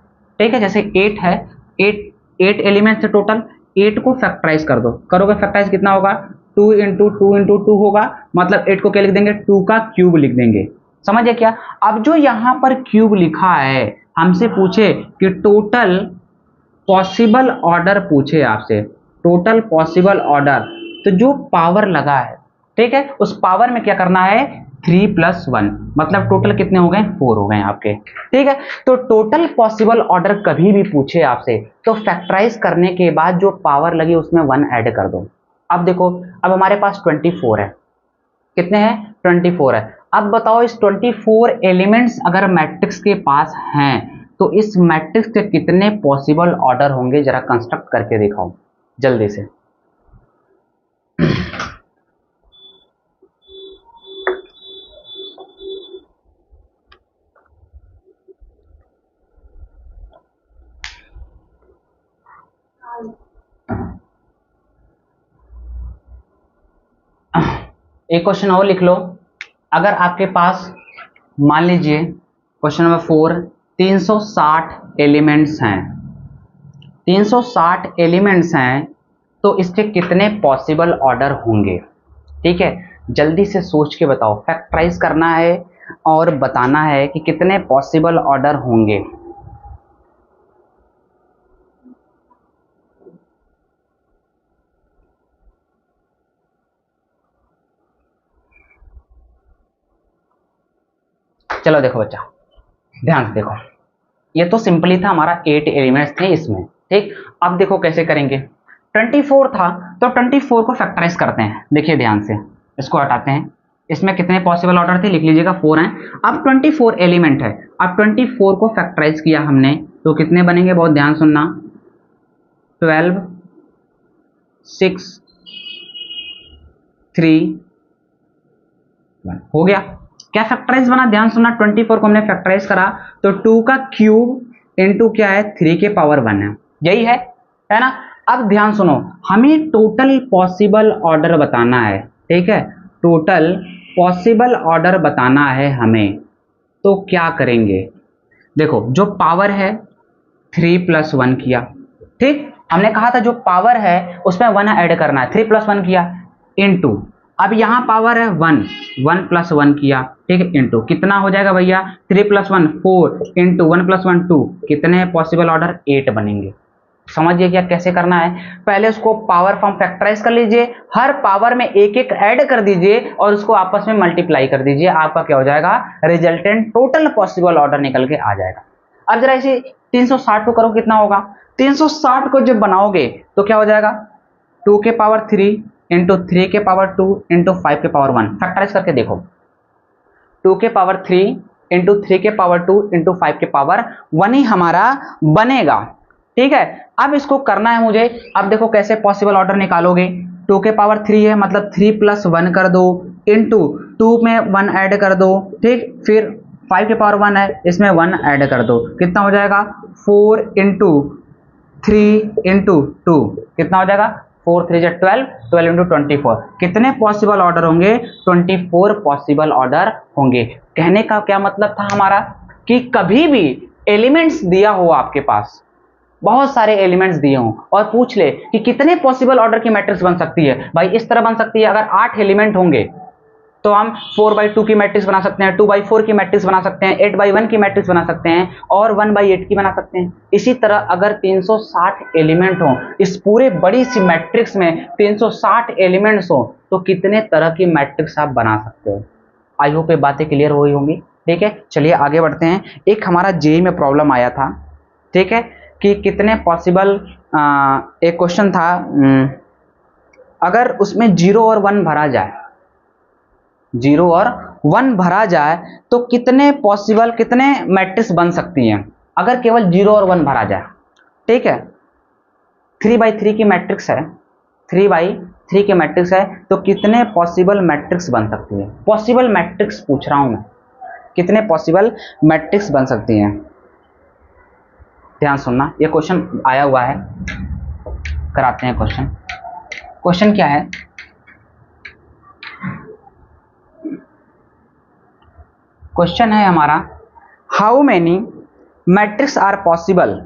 ठीक है, जैसे 8 है, 8 एलिमेंट्स है टोटल, 8 को फैक्टराइज कर दो। करोगे फैक्टराइज कितना होगा, 2 × 2 × 2 होगा। मतलब 8 को क्या लिख देंगे, 2 का क्यूब लिख देंगे। समझे क्या। अब जो यहां पर क्यूब लिखा है, हमसे पूछे कि टोटल पॉसिबल ऑर्डर पूछे आपसे, टोटल पॉसिबल ऑर्डर, तो जो पावर लगा है, ठीक है, उस पावर में क्या करना है, 3 + 1, मतलब टोटल कितने हो गए? 4 हो गए आपके। ठीक है, तो टोटल पॉसिबल ऑर्डर कभी भी पूछे आपसे तो फैक्टराइज करने के बाद जो पावर लगी उसमें 1 ऐड कर दो। अब देखो, अब हमारे पास 24 है। कितने हैं? 24 है। अब बताओ, इस 24 एलिमेंट्स अगर मैट्रिक्स के पास हैं तो इस मैट्रिक्स के कितने पॉसिबल ऑर्डर होंगे? जरा कंस्ट्रक्ट करके दिखाओ जल्दी से। एक क्वेश्चन और लिख लो। अगर आपके पास मान लीजिए क्वेश्चन नंबर 4, 360 एलिमेंट्स हैं, 360 एलिमेंट्स हैं तो इसके कितने पॉसिबल ऑर्डर होंगे? ठीक है, जल्दी से सोच के बताओ। फैक्टराइज करना है और बताना है कि कितने पॉसिबल ऑर्डर होंगे। चलो देखो बच्चा, ध्यान से देखो, ये तो सिंपली था, हमारा 8 एलिमेंट्स थे इसमें। ठीक, अब देखो कैसे करेंगे। 24 था तो 24 को फैक्टराइज करते हैं। देखिए ध्यान से, इसको हटाते हैं। इसमें कितने पॉसिबल ऑर्डर थे? लिख लीजिएगा, 4 हैं। अब 24 एलिमेंट है, अब 24 को फैक्टराइज किया हमने तो कितने बनेंगे? बहुत ध्यान सुनना, 12, 6, 3, 1 हो गया। क्या फैक्टराइज बना? ध्यान सुनना, 24 को हमने फैक्टराइज करा तो 2 का क्यूब इंटू क्या है? 3 के पावर 1 है। यही है ना? अब ध्यान सुनो, हमें टोटल पॉसिबल ऑर्डर बताना है। ठीक है, टोटल पॉसिबल ऑर्डर बताना है हमें, तो क्या करेंगे? देखो, जो पावर है 3 + 1 किया। ठीक, हमने कहा था जो पावर है उसमें 1 ऐड करना है, 3 + 1 किया इंटू, अब यहां पावर है 1, 1 + 1 किया। ठीक है, इंटू कितना हो जाएगा भैया? 3 + 1 4 इंटू 1 + 1 2, कितने पॉसिबल ऑर्डर? 8 बनेंगे। समझिए क्या कैसे करना है। पहले उसको पावर फॉर्म फैक्टराइज कर लीजिए, हर पावर में एक एक ऐड कर दीजिए और उसको आपस में मल्टीप्लाई कर दीजिए। आपका क्या हो जाएगा? रिजल्टेंट टोटल पॉसिबल ऑर्डर निकल के आ जाएगा। अब जरा इसे 360 को करो, कितना होगा? 360 को जब बनाओगे तो क्या हो जाएगा? 2 के पावर 3 इंटू 3 के पावर 2 इंटू 5 के पावर 1। फैक्टराइज करके देखो, 2 के पावर 3 इंटू 3 के पावर 2 इंटू 5 के पावर 1 ही हमारा बनेगा। ठीक है, अब इसको करना है मुझे। अब देखो कैसे पॉसिबल ऑर्डर निकालोगे। 2 के पावर 3 है, मतलब 3 + 1 कर दो इंटू 2 में 1 ऐड कर दो। ठीक, फिर 5 के पावर 1 है, इसमें 1 ऐड कर दो। कितना हो जाएगा? 4 इंटू 3 इंटू 2, कितना हो जाएगा? 4 3 जा 12, 12 इंटू 24, कितने पॉसिबल ऑर्डर होंगे? 24 पॉसिबल ऑर्डर होंगे। कहने का क्या मतलब था हमारा कि कभी भी एलिमेंट्स दिया हो आपके पास, बहुत सारे एलिमेंट्स दिए हों और पूछ ले कि कितने पॉसिबल ऑर्डर की मैट्रिक्स बन सकती है, भाई इस तरह बन सकती है। अगर 8 एलिमेंट होंगे तो हम 4/2 की मैट्रिक्स बना सकते हैं, 2/4 की मैट्रिक्स बना सकते हैं, 8/1 की मैट्रिक्स बना सकते हैं और 1/8 की बना सकते हैं। इसी तरह अगर 360 एलिमेंट हो, इस पूरे बड़ी सी मैट्रिक्स में 360 एलिमेंट्स हो तो कितने तरह की मैट्रिक्स आप बना सकते हो। आई होप ये बातें क्लियर हुई होंगी। ठीक है, चलिए आगे बढ़ते हैं। एक हमारा जेईई में प्रॉब्लम आया था, ठीक है, कि कितने पॉसिबल, एक क्वेश्चन था, अगर उसमें 0 और 1 भरा जाए, 0 और 1 भरा जाए तो कितने पॉसिबल, कितने मैट्रिक्स बन सकती हैं अगर केवल 0 और 1 भरा जाए। ठीक है, 3/3 की मैट्रिक्स है, 3/3 की मैट्रिक्स है तो कितने पॉसिबल मैट्रिक्स बन सकती है? पॉसिबल मैट्रिक्स पूछ रहा हूं मैं, कितने पॉसिबल मैट्रिक्स बन सकती हैं? ध्यान सुनना, ये क्वेश्चन आया हुआ है, कराते हैं क्वेश्चन। क्वेश्चन क्या है? क्वेश्चन है हमारा, how many matrix are possible,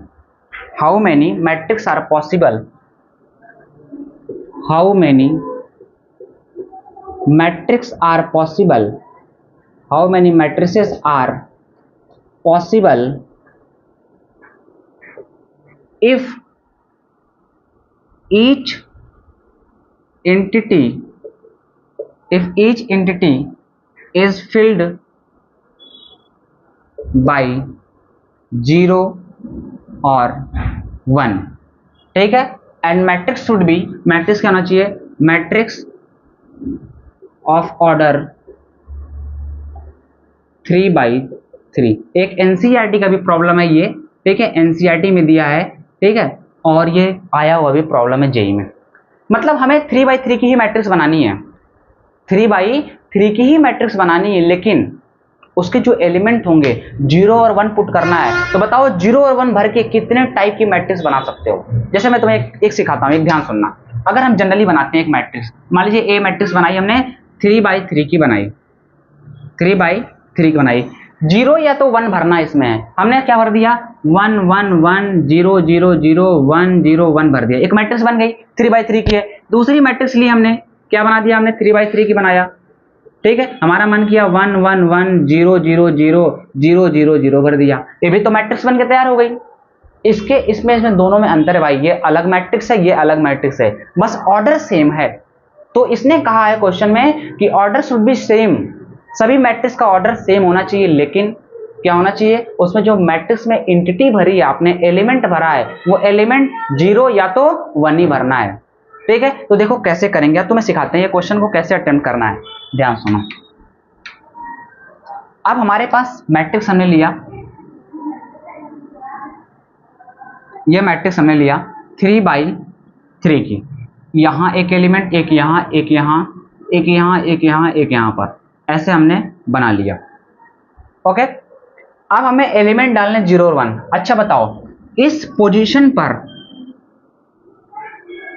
how many matrix are possible, how many matrix are possible, how many matrices are possible if each entity is filled by 0 और 1, ठीक है। And matrix should be, matrix क्या होना चाहिए, matrix of order 3/3। एक NCERT का भी problem है ये, ठीक है, एनसीईआरटी में दिया है, ठीक है, और ये आया हुआ भी प्रॉब्लम है जेई में। मतलब हमें 3/3 की ही मैट्रिक्स बनानी है, 3/3 की ही मैट्रिक्स बनानी है, लेकिन उसके जो एलिमेंट होंगे 0 और 1 पुट करना है। तो बताओ 0 और 1 भर के कितने टाइप की मैट्रिक्स बना सकते हो। जैसे मैं तुम्हें एक सिखाता हूँ, एक ध्यान सुनना। अगर हम जनरली बनाते हैं एक मैट्रिक्स, मान लीजिए ए मैट्रिक्स बनाई हमने, 3/3 की बनाई, 3/3 की बनाई, 0 या तो 1 भरना इसमें है, हमने क्या भर दिया 1 1 1 0 0 0 1 0 1 भर दिया, एक मैट्रिक्स बन गई, 3/3 की है। दूसरी मैट्रिक्स ली हमने, क्या बना दिया हमने, 3/3 की बनाया, ठीक है, हमारा मन किया 1 1 1 0 0 0 0 0 0 भर दिया, ये भी तो मैट्रिक्स बन के तैयार हो गई। इसमें दोनों में अंतर है भाई, ये अलग मैट्रिक्स है, ये अलग मैट्रिक्स है, बस ऑर्डर सेम है। तो इसने कहा है क्वेश्चन में कि ऑर्डर शुड बी सेम, सभी मैट्रिक्स का ऑर्डर सेम होना चाहिए, लेकिन क्या होना चाहिए, उसमें जो मैट्रिक्स में एंटिटी भरी है आपने, एलिमेंट भरा है, वो एलिमेंट 0 या तो 1 ही भरना है, ठीक है। तो देखो कैसे करेंगे, अब तुम्हें सिखाते हैं ये क्वेश्चन को कैसे अटेम्प्ट करना है, ध्यान सुनो। अब हमारे पास मैट्रिक्स हमने लिया, ये मैट्रिक्स हमने लिया 3/3 की, यहां एक एलिमेंट, एक यहां, एक यहां, एक यहां, एक यहां, एक यहां पर, ऐसे हमने बना लिया, ओके। अब हमें एलिमेंट डालने 0 और 1। अच्छा बताओ इस पोजीशन पर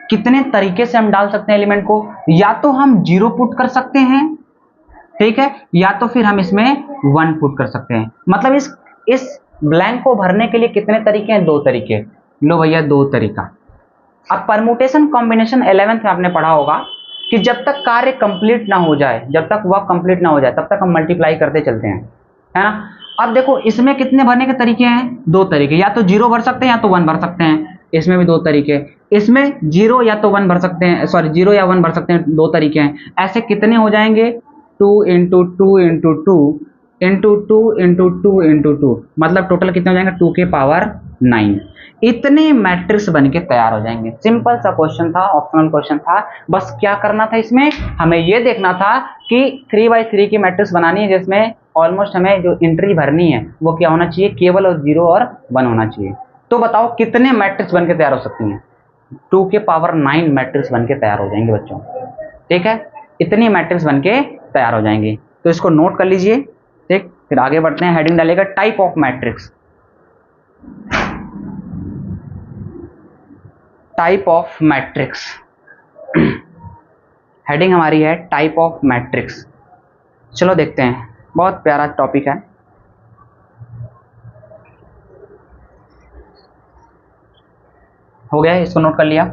कितने तरीके से हम डाल सकते हैं एलिमेंट को, या तो हम 0 पुट कर सकते हैं, ठीक है, या तो फिर हम इसमें 1 पुट कर सकते हैं। मतलब इस ब्लैंक को भरने के लिए कितने तरीके हैं, 2 तरीके। लो भैया 2 तरीका। अब परमुटेशन कॉम्बिनेशन 11th में आपने पढ़ा होगा कि जब तक कार्य कंप्लीट ना हो जाए, जब तक वह कंप्लीट ना हो जाए, तब तक हम मल्टीप्लाई करते चलते हैं, है ना। अब देखो इसमें कितने भरने के तरीके हैं, 2 तरीके, या तो 0 भर सकते हैं या तो 1 भर सकते हैं, इसमें भी 2 तरीके, इसमें 0 या तो 1 भर सकते हैं, सॉरी 0 या 1 भर सकते हैं, 2 तरीके हैं। ऐसे कितने हो जाएंगे, 2 × 2 × 2 × 2 × 2 × 2, मतलब टोटल कितने हो जाएंगे, 2 की पावर 9। इतने मैट्रिक्स बन के तैयार हो जाएंगे। सिंपल सा क्वेश्चन था, ऑप्शनल क्वेश्चन था, बस क्या करना था इसमें, हमें ये देखना था कि 3/3 की मैट्रिक्स बनानी है, जिसमें ऑलमोस्ट हमें जो एंट्री भरनी है वो क्या होना चाहिए, केवल और 0 और 1 होना चाहिए। तो बताओ कितने मैट्रिक्स बन के तैयार हो सकती हैं, 2 की पावर 9 मैट्रिक्स बन के तैयार हो जाएंगे बच्चों, ठीक है, इतनी मैट्रिक्स बन के तैयार हो जाएंगी। तो इसको नोट कर लीजिए, ठीक। फिर आगे बढ़ते हैं, हेडिंग डालेगा type of matrix, type of matrix, heading हमारी है टाइप ऑफ मैट्रिक्स। चलो देखते हैं, बहुत प्यारा टॉपिक है। हो गया, इसको नोट कर लिया,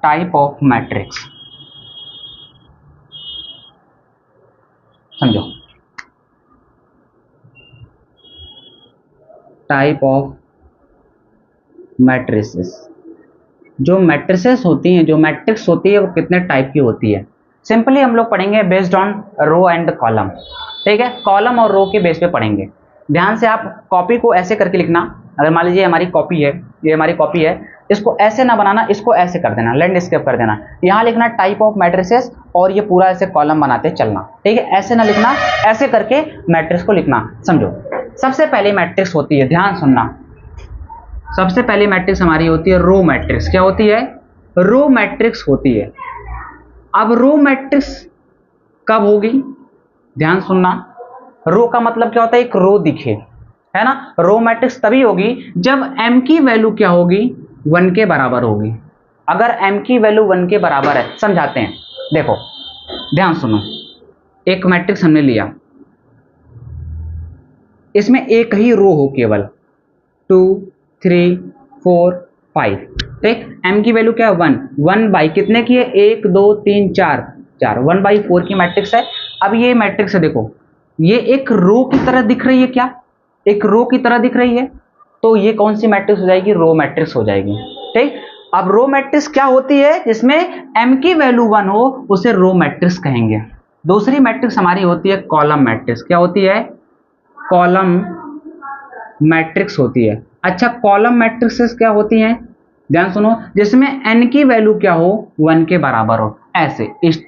टाइप ऑफ मैट्रिक्स, समझो, टाइप ऑफ मैट्रिसेस। जो मैट्रिसेस होती हैं, जो मैट्रिक्स होती है, वो कितने टाइप की होती है। सिंपली हम लोग पढ़ेंगे based on row and column, ठीक है, कॉलम और रो के बेस पे पढ़ेंगे। ध्यान से आप कॉपी को ऐसे करके लिखना, अगर मान लीजिए हमारी कॉपी है, ये हमारी कॉपी है, इसको ऐसे ना बनाना, इसको ऐसे कर देना, लैंडस्केप कर देना, यहाँ लिखना टाइप ऑफ मैट्रिसेस, और ये पूरा ऐसे कॉलम बनाते चलना, ठीक है, ऐसे ना लिखना, ऐसे करके मैट्रिक्स को लिखना, समझो। सबसे पहले मैट्रिक्स होती है, ध्यान सुनना, सबसे पहली मैट्रिक्स हमारी होती है रो मैट्रिक्स। क्या होती है, रो मैट्रिक्स होती है। अब रो मैट्रिक्स कब होगी, ध्यान सुनना, रो का मतलब क्या होता है, एक रो दिखे, है ना। रो मैट्रिक्स तभी होगी जब m की वैल्यू क्या होगी, 1 के बराबर होगी। अगर m की वैल्यू 1 के बराबर है, समझाते हैं, देखो ध्यान सुनो, एक मैट्रिक्स हमने लिया, इसमें एक ही रो हो, केवल 2 3 4 5, ठीक। m की वैल्यू क्या है, 1 बाई कितने की है, 1 2 3 4 1/4 की मैट्रिक्स है। अब ये मैट्रिक्स है, देखो ये एक रो की तरह दिख रही है, क्या एक रो की तरह दिख रही है, तो ये कौन सी मैट्रिक्स हो जाएगी, रो मैट्रिक्स हो जाएगी, ठीक। अब रो मैट्रिक्स क्या होती है? जिसमें m की वैल्यू 1 हो उसे रो मैट्रिक्स कहेंगे। दूसरी मैट्रिक्स हमारी होती है कॉलम मैट्रिक्स। क्या होती है? कॉलम मैट्रिक्स होती है। अच्छा, कॉलम मैट्रिक्स क्या होती हैं? ध्यान सुनो, जिसमें n की वैल्यू क्या हो? 1 के बराबर हो, ऐसे इस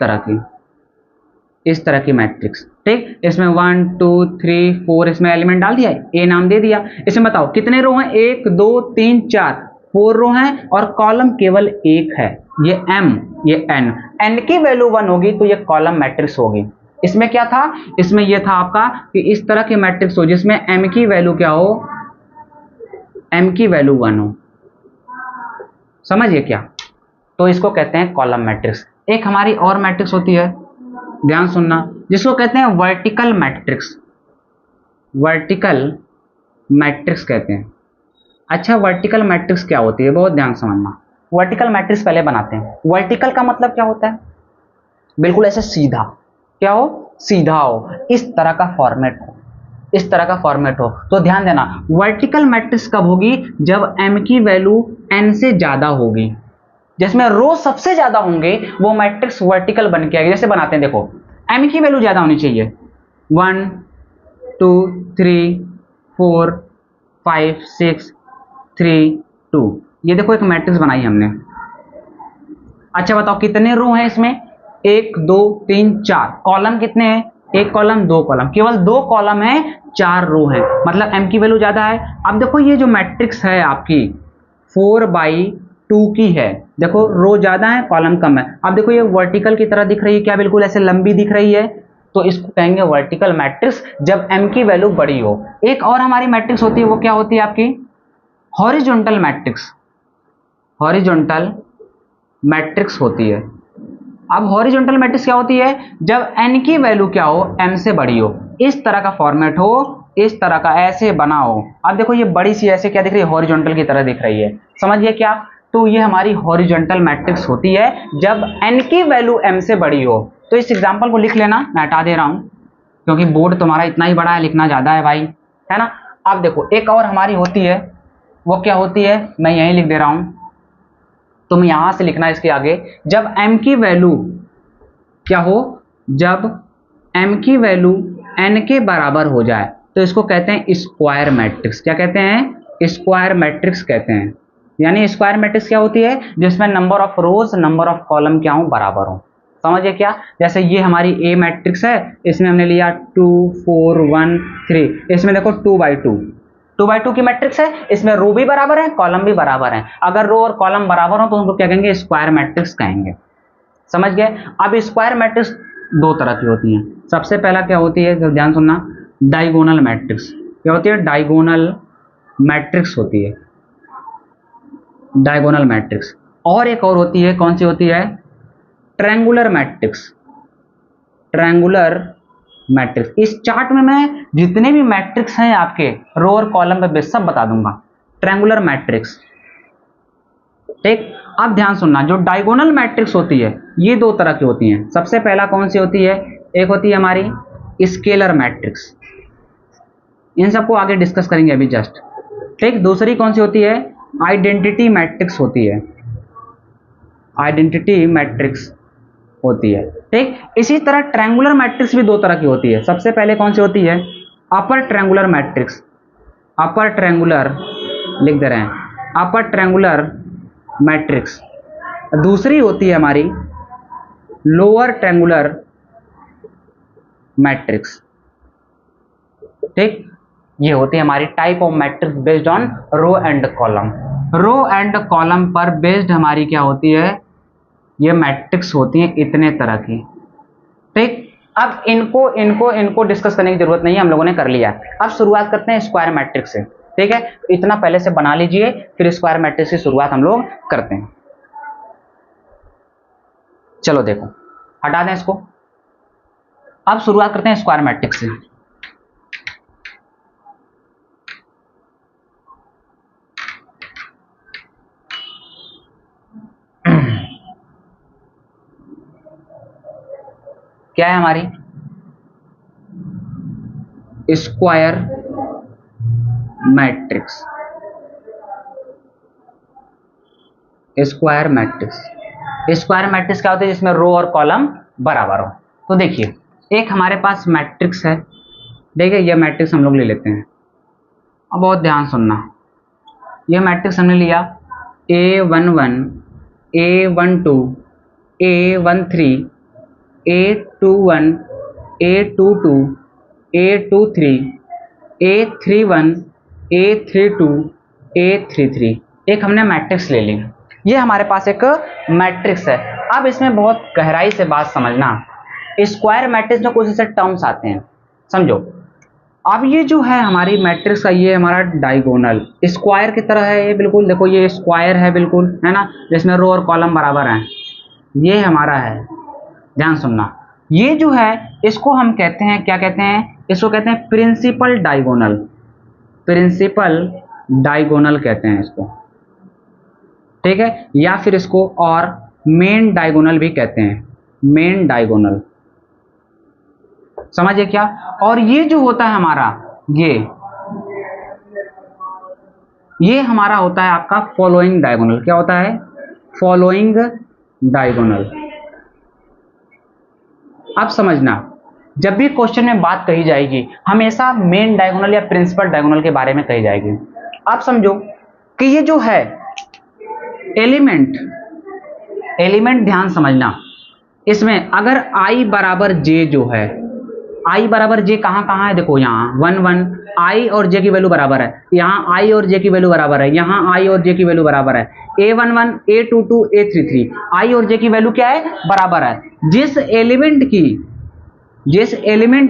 तरह की मैट्रिक्स। ठीक, इसमें 1 2 3 4 इसमें एलिमेंट डाल दिया, ए नाम दे दिया। इसमें बताओ कितने रो हैं? 1 2 3 4, 4 रो हैं और कॉलम केवल एक है। ये m, ये n की वैल्यू 1 होगी तो ये कॉलम मैट्रिक्स होगी। इसमें क्या था? इसमें यह था आपका कि इस तरह की मैट्रिक्स हो जिसमें m की वैल्यू क्या हो? m की वैल्यू 1 हो। समझिए क्या? तो इसको कहते हैं कॉलम मैट्रिक्स। एक हमारी और मैट्रिक्स होती है, ध्यान सुनना, जिसको कहते हैं वर्टिकल मैट्रिक्स। वर्टिकल मैट्रिक्स कहते हैं। अच्छा, वर्टिकल मैट्रिक्स क्या होती है? बहुत ध्यान समझना। वर्टिकल मैट्रिक्स पहले बनाते हैं। वर्टिकल का मतलब क्या होता है? बिल्कुल ऐसे सीधा। क्या हो? सीधा हो, इस तरह का फॉर्मेट हो, इस तरह का फॉर्मेट हो। तो ध्यान देना, वर्टिकल मैट्रिक्स कब होगी? जब m की वैल्यू n से ज्यादा होगी, जिसमें रो सबसे ज्यादा होंगे वो मैट्रिक्स वर्टिकल बन के आएगी। जैसे बनाते हैं, देखो m की वैल्यू ज्यादा होनी चाहिए, 1 2 3 4 5 6 3 2, ये देखो एक मैट्रिक्स बनाई हमने। अच्छा बताओ कितने रो हैं इसमें? 1 2 3 4। कॉलम कितने हैं? एक कॉलम, दो कॉलम, केवल दो कॉलम है, 4 रो है, मतलब m की वैल्यू ज्यादा है। अब देखो ये जो मैट्रिक्स है आपकी 4/2 की है, देखो रो ज्यादा है कॉलम कम है। अब देखो ये वर्टिकल की तरह दिख रही है, क्या बिल्कुल ऐसे लंबी दिख रही है, तो इसको कहेंगे वर्टिकल मैट्रिक्स जब m की वैल्यू बड़ी हो। एक और हमारी मैट्रिक्स होती है, वो क्या होती है आपकी? Horizontal matrix. हॉरिजॉन्टल मैट्रिक्स होती है। अब हॉरिजॉन्टल मैट्रिक्स क्या होती है? जब n की वैल्यू क्या हो? m से बड़ी हो, इस तरह का फॉर्मेट हो, इस तरह का ऐसे बना हो। अब देखो ये बड़ी सी ऐसे क्या दिख रही है? हॉरिजॉन्टल की तरह दिख रही है। समझिए क्या? तो ये हमारी हॉरिजॉन्टल मैट्रिक्स होती है जब n की वैल्यू m से बड़ी हो। तो इस एग्जांपल को लिख लेना, मैं हटा दे रहा हूं क्योंकि बोर्ड तुम्हारा इतना ही बड़ा है, लिखना ज्यादा है भाई, है ना। अब देखो एक और हमारी होती है, वो क्या होती है? मैं यहीं लिख दे रहा हूं, तुम यहां से लिखना इसके आगे। जब m की वैल्यू क्या हो? जब m की वैल्यू n के बराबर हो जाए तो इसको कहते हैं स्क्वायर मैट्रिक्स। क्या कहते हैं? स्क्वायर मैट्रिक्स कहते हैं। यानी स्क्वायर मैट्रिक्स क्या होती है? जिसमें number of rose number of column क्या हो? बराबर हो। समझिए क्या? जैसे ये हमारी ए मैट्रिक्स है, इसमें हमने लिया 2 4 1 3, इसमें देखो 2/2 की मैट्रिक्स है, इसमें रो भी बराबर है कॉलम भी बराबर है। अगर रो और कॉलम बराबर हो तो उनको क्या कहेंगे? स्क्वायर मैट्रिक्स कहेंगे। समझ गए? अब स्क्वायर मैट्रिक्स दो तरह की होती हैं। सबसे पहला क्या होती है, जो ध्यान सुनना, डायगोनल मैट्रिक्स। क्या होती है? डायगोनल मैट्रिक्स होती है, डायगोनल मैट्रिक्स। और एक और होती है, कौन सी होती है? Triangular matrix. Triangular matrix. इस चार्ट में मैं जितने भी मैट्रिक्स हैं आपके रो और कॉलम पे सब बता दूंगा। ट्रायंगुलर मैट्रिक्स, ठीक। अब ध्यान सुनना, जो डायगोनल मैट्रिक्स होती है ये दो तरह की होती हैं। सबसे पहला कौन सी होती है? एक होती है हमारी स्केलर मैट्रिक्स, इन सबको आगे डिस्कस करेंगे अभी जस्ट, ठीक। दूसरी कौन सी होती है? आइडेंटिटी मैट्रिक्स होती है, आइडेंटिटी मैट्रिक्स होती है, ठीक। इसी तरह ट्रायंगुलर मैट्रिक्स भी दो तरह की होती है। सबसे पहले कौन सी होती है? Upper triangular matrix. Upper triangular लिख दे रहे हैं, अपर ट्रायंगुलर मैट्रिक्स। दूसरी होती है हमारी लोअर ट्रायंगुलर मैट्रिक्स, ठीक। ये होती है हमारी type of matrix based on row and column. Row and column पर बेस्ड हमारी क्या होती है? ये मैट्रिक्स होती है इतने तरह की, ठीक। अब इनको इनको इनको डिस्कस करने की जरूरत नहीं है, हम लोगों ने कर लिया। अब शुरुआत करते हैं स्क्वायर मैट्रिक्स से, ठीक है। इतना पहले से बना लीजिए, फिर स्क्वायर मैट्रिक्स की शुरुआत हम लोग करते हैं। चलो देखो, हटा दें इसको। अब शुरुआत करते हैं स्क्वायर मैट्रिक्स से। क्या है हमारी? Square matrix. Square matrix. Square matrix क्या होता है? जिसमें रो और कॉलम बराबर हो। तो देखिए, एक हमारे पास मैट्रिक्स है, देखिए ये मैट्रिक्स हम लोग ले लेते हैं। अब बहुत ध्यान सुनना, ये मैट्रिक्स हमने लिया A11, A12, A13, A21, A22, A23, A31, A32, A33, एक हमने मैट्रिक्स ले ली। ये हमारे पास एक मैट्रिक्स है। अब इसमें बहुत गहराई से बात समझना, स्क्वायर मैट्रिक्स में कुछ ऐसे टर्म्स आते हैं, समझो। अब ये जो है हमारी मैट्रिक्स का, ये हमारा डायगोनल स्क्वायर की तरह है, ये बिल्कुल देखो ये स्क्वायर है बिल्कुल, है ना, जिसमें रो और कॉलम बराबर हैं। ये हमारा है, ध्यान सुनना। ये जो है इसको हम कहते हैं, क्या कहते हैं? इसको कहते हैं प्रिंसिपल डायगोनल। प्रिंसिपल डायगोनल कहते हैं इसको, ठीक है, या फिर इसको और मेन डायगोनल भी कहते हैं, मेन डायगोनल। समझिए क्या? और ये जो होता है हमारा, ये हमारा होता है आपका फॉलोइंग डायगोनल। क्या होता है? Following diagonal. अब समझना, जब भी क्वेश्चन में बात कही जाएगी हमेशा मेन डायगोनल या प्रिंसिपल डायगोनल के बारे में कही जाएगी। आप समझो कि ये जो है एलिमेंट ध्यान समझना, इसमें अगर i बराबर j जो है, i बराबर j कहाँ कहाँ है? देखो यहाँ 1 1, i और j की वैल्यू बराबर है, यहाँ i और j की वैल्यू बराबर है, यहाँ i और j की वैल्यू बराबर है, A11, A22, A33, i और j की वैल्यू क्या है? बराबर है। जिस एलिमेंट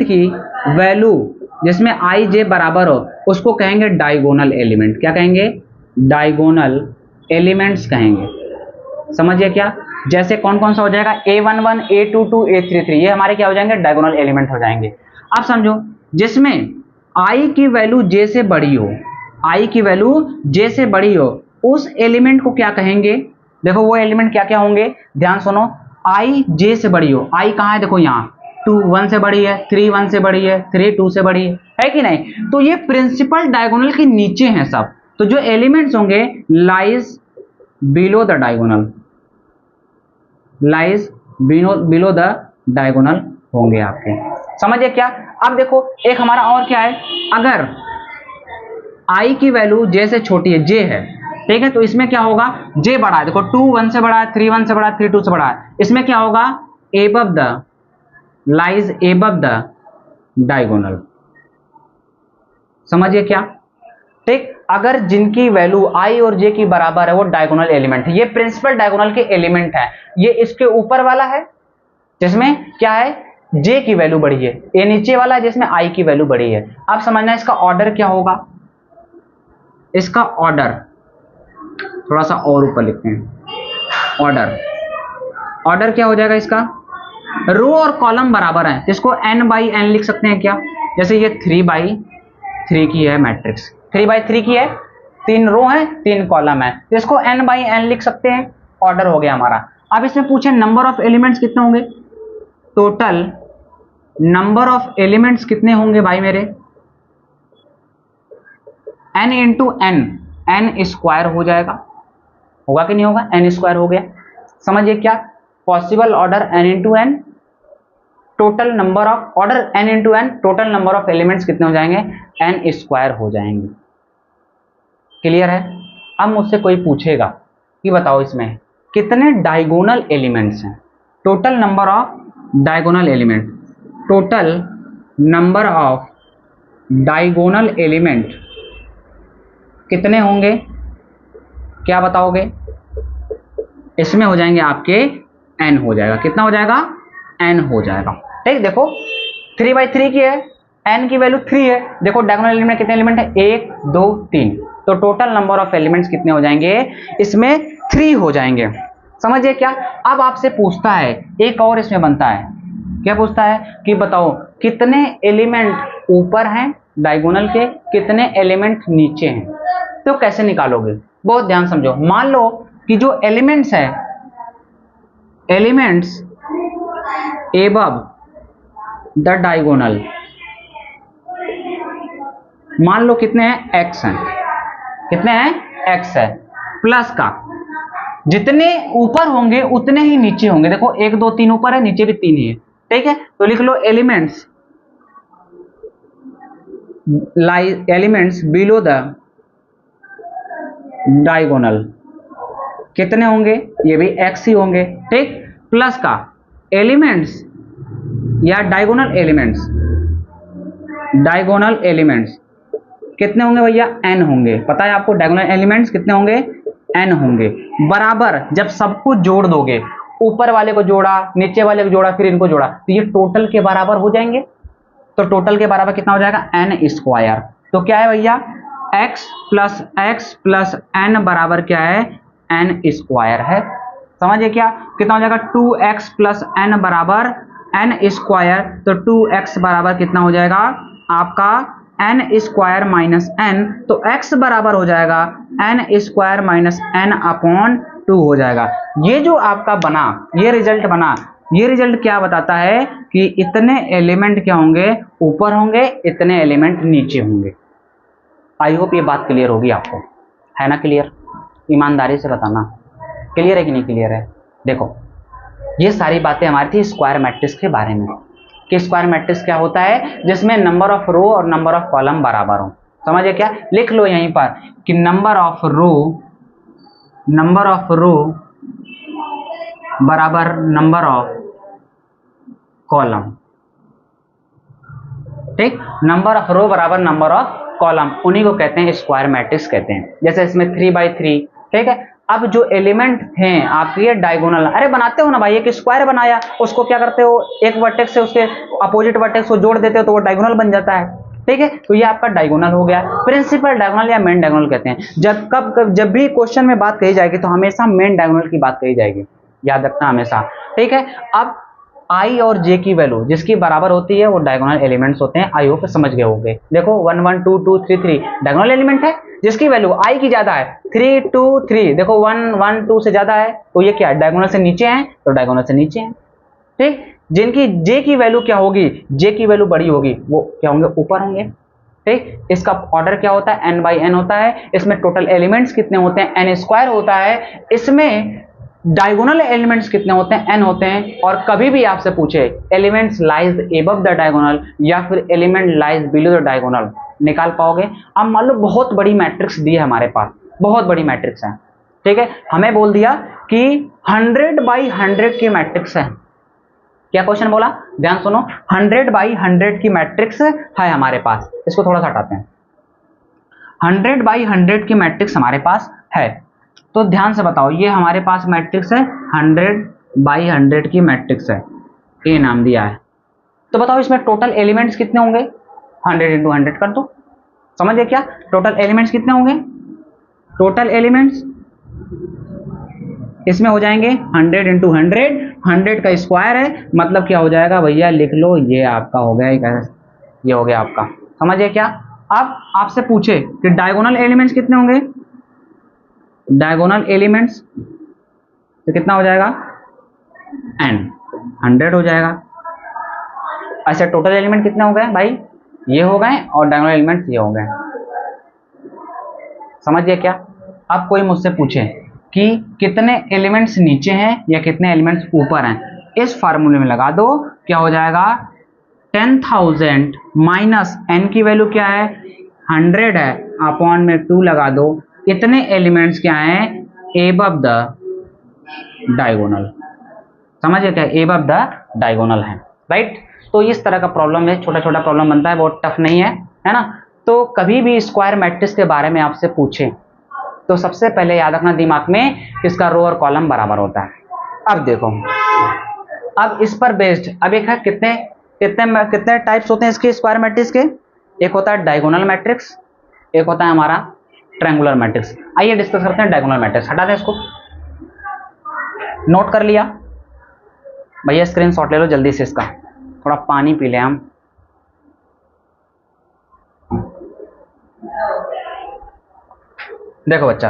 की वैल्यू जिसमें i j बराबर हो उसको कहेंगे डायगोनल एलिमेंट। क्या कहेंगे? डायगोनल एलिमेंट्स कहेंगे। समझिए क्या? जैसे कौन कौन सा हो जाएगा? A11, A22, A33, ये हमारे क्या हो जाएंगे? डायगोनल एलिमेंट हो जाएंगे। अब समझो, जिसमें i की वैल्यू j से बड़ी हो, i की वैल्यू j से बड़ी हो, उस एलिमेंट को क्या कहेंगे? देखो वो एलिमेंट क्या क्या होंगे, ध्यान सुनो। i j से बड़ी हो, i कहाँ है? देखो यहाँ 2 1 से बड़ी है, 3 1 से बड़ी है, 3 2 से बड़ी है कि नहीं? तो ये प्रिंसिपल डायगोनल के नीचे हैं सब। तो जो एलिमेंट्स होंगे lies below the diagonal, lies below the diagonal होंगे आपके। समझिए क्या? अब देखो एक हमारा और क्या है, अगर i की वैल्यू j से छोटी है, j है, ठीक है, तो इसमें क्या होगा? j बड़ा है, देखो 2 1 से बड़ा है, 3 1 से बड़ा है, 3 2 से बड़ा है, इसमें क्या होगा? Above the, lies above the diagonal. समझिए क्या? ठीक, अगर जिनकी वैल्यू i और j की बराबर है वो डायगोनल एलिमेंट है। ये प्रिंसिपल डायगोनल के एलिमेंट है। ये इसके ऊपर वाला है जिसमें क्या है? j की वैल्यू बड़ी है। ये नीचे वाला है जिसमें i की वैल्यू बड़ी है। आप समझना इसका ऑर्डर क्या होगा? इसका ऑर्डर थोड़ा सा और ऊपर लिखते हैं। ऑर्डर क्या हो जाएगा इसका? रो और कॉलम बराबर है, इसको n बाई n लिख सकते हैं क्या? जैसे ये 3/3 की है मैट्रिक्स, 3/3 की है, 3 रो है 3 कॉलम है, तो इसको n बाई n लिख सकते हैं। ऑर्डर हो गया हमारा। अब इसमें पूछे नंबर ऑफ एलिमेंट्स कितने होंगे? टोटल नंबर ऑफ एलिमेंट्स कितने होंगे भाई मेरे? n इंटू n स्क्वायर हो जाएगा, होगा कि नहीं होगा? n स्क्वायर हो गया। समझिए क्या? Possible order n into n, total number of order n into n, total number of elements कितने हो जाएंगे? n स्क्वायर हो जाएंगे। क्लियर है? अब मुझसे कोई पूछेगा कि बताओ इसमें कितने डायगोनल एलिमेंट्स हैं? Total number of diagonal element, total number of diagonal element कितने होंगे? क्या बताओगे? इसमें हो जाएंगे आपके n हो जाएगा। कितना हो जाएगा? n हो जाएगा। ठीक, देखो 3/3 की है, n की वैल्यू 3 है। देखो डायगोनल एलिमेंट कितने एलिमेंट है? 1 2 3, तो टोटल नंबर ऑफ एलिमेंट्स कितने हो जाएंगे? इसमें 3 हो जाएंगे। समझिए क्या? अब आपसे पूछता है एक और, इसमें बनता है क्या? पूछता है कि बताओ कितने एलिमेंट ऊपर हैं डायगोनल के, कितने एलिमेंट नीचे हैं। तो कैसे निकालोगे? बहुत ध्यान समझो। मान लो कि जो एलिमेंट्स है, एलिमेंट्स एबव द डायगोनल, मान लो कितने हैं? x हैं। कितने हैं? x है। प्लस का जितने ऊपर होंगे उतने ही नीचे होंगे। देखो 1 2 3 ऊपर है, नीचे भी 3 ही है, ठीक है। तो लिख लो एलिमेंट्स बिलो द डायगोनल कितने होंगे, ये भी x ही होंगे, ठीक। प्लस का एलिमेंट्स या डायगोनल एलिमेंट्स कितने होंगे भैया, n होंगे। पता है आपको डायगोनल एलिमेंट्स कितने होंगे, n होंगे। बराबर जब सबको जोड़ दोगे, ऊपर वाले को जोड़ा, नीचे वाले को जोड़ा, फिर इनको जोड़ा, तो ये टोटल के बराबर हो जाएंगे। तो टोटल के बराबर कितना हो जाएगा, n स्क्वायर। तो क्या है भैया, x प्लस n बराबर क्या है, n स्क्वायर है। समझिए क्या, कितना हो जाएगा, 2x प्लस n बराबर n स्क्वायर। तो 2x बराबर कितना हो जाएगा आपका n स्क्वायर माइनस n। तो x बराबर हो जाएगा n square minus n upon 2 हो जाएगा। ये जो आपका बना, ये रिजल्ट बना, ये रिजल्ट क्या बताता है कि इतने एलिमेंट क्या होंगे, ऊपर होंगे, इतने एलिमेंट नीचे होंगे। आई होप ये बात क्लियर होगी आपको, है ना क्लियर? ईमानदारी से बताना क्लियर है कि नहीं क्लियर है। देखो ये सारी बातें हमारी थी स्क्वायर मैट्रिक्स के बारे में, कि स्क्वायर मैट्रिक्स क्या होता है, जिसमें नंबर ऑफ रो और नंबर ऑफ कॉलम बराबर हो। समझिए क्या, लिख लो यहीं पर कि नंबर ऑफ रो बराबर नंबर ऑफ कॉलम, ठीक। नंबर ऑफ रो बराबर नंबर ऑफ कॉलम, उन्हीं को कहते हैं स्क्वायर मैट्रिक्स कहते हैं। जैसे इसमें 3/3, ठीक है। अब जो एलिमेंट थे आपके डायगोनल, अरे बनाते हो ना भाई, एक स्क्वायर बनाया, उसको क्या करते हो, एक वर्टेक्स से उसके अपोजिट वर्टेक्स को जोड़ देते हो तो वो डायगोनल बन जाता है, ठीक है। तो ये आपका डायगोनल हो गया। प्रिंसिपल डायगोनल या मेन डायगोनल कहते हैं। जब भी क्वेश्चन में बात कही जाएगी तो हमेशा मेन डायगोनल की बात कही जाएगी, याद रखना हमेशा, ठीक है। अब आई और जे की वैल्यू जिसकी बराबर होती है वो डायगोनल एलिमेंट्स होते हैं। आई होप समझ गए होंगे। देखो 1 1 2 2 3 3 डायगोनल एलिमेंट है, जिसकी वैल्यू आई की ज्यादा है, 3 2 3, देखो 1 1 2 से ज्यादा है तो ये क्या है, डायगोनल से नीचे है, तो डायगोनल से नीचे है, ठीक। जिनकी जे की वैल्यू क्या होगी, जे की वैल्यू बड़ी होगी, वो क्या होंगे, ऊपर होंगे, ठीक। इसका ऑर्डर क्या होता है, n बाई n होता है। इसमें टोटल एलिमेंट्स कितने होते हैं, n स्क्वायर होता है। इसमें डायगोनल एलिमेंट्स कितने होते हैं, n होते हैं। और कभी भी आपसे पूछे elements lies above the diagonal या फिर element lies below the diagonal, निकाल पाओगे। अब मान लो बहुत बड़ी मैट्रिक्स दी है हमारे पास, बहुत बड़ी मैट्रिक्स है, ठीक है। हमें बोल दिया कि 100/100 की मैट्रिक्स है। क्या क्वेश्चन बोला, ध्यान सुनो, 100/100 की मैट्रिक्स है हमारे पास। इसको थोड़ा सा हटाते हैं। 100/100 की मैट्रिक्स हमारे पास है, तो ध्यान से बताओ, ये हमारे पास मैट्रिक्स है, 100/100 की मैट्रिक्स है, ए नाम दिया है। तो बताओ इसमें टोटल एलिमेंट्स कितने होंगे, 100 × 100 कर दो। समझिए क्या, टोटल एलिमेंट्स कितने होंगे, टोटल एलिमेंट्स इसमें हो जाएंगे 100 × 100, 100 का स्क्वायर है, मतलब क्या हो जाएगा भैया, लिख लो, ये आपका हो गया, ये हो गया आपका। समझिए क्या। अब आपसे पूछे कि डायगोनल एलिमेंट्स कितने होंगे, डायगोनल एलिमेंट्स तो कितना हो जाएगा, n 100 हो जाएगा। अच्छा टोटल एलिमेंट कितने हो गए भाई, ये हो गए, और डायगोनल एलिमेंट्स ये हो गए। समझिए क्या। अब कोई मुझसे पूछे कि कितने एलिमेंट्स नीचे हैं या कितने एलिमेंट्स ऊपर हैं, इस फार्मूले में लगा दो, क्या हो जाएगा, 10,000 माइनस n की वैल्यू क्या है, 100 है, अपॉन में 2 लगा दो, इतने एलिमेंट्स क्या हैं, एबव द डायगोनल। समझिए क्या, एबव द डायगोनल है, राइट। तो इस तरह का प्रॉब्लम है, छोटा छोटा प्रॉब्लम बनता है, बहुत टफ नहीं है ना। तो कभी भी स्क्वायर मैट्रिक्स के बारे में आपसे पूछे तो सबसे पहले याद रखना दिमाग में किसका रो और कॉलम बराबर होता है। अब देखो, अब इस पर बेस्ड, अब एक है कितने टाइप्स होते हैं इसके स्क्वायर मैट्रिक्स के, एक होता है डायगोनल मैट्रिक्स, एक होता है हमारा ट्रायंगुलर मैट्रिक्स। आइए डिस्कस करते हैं डायगोनल मैट्रिक्स। हटा दें इसको, नोट कर लिया भैया, स्क्रीनशॉट ले लो जल्दी से, इसका थोड़ा पानी पी लें हम। देखो बच्चा,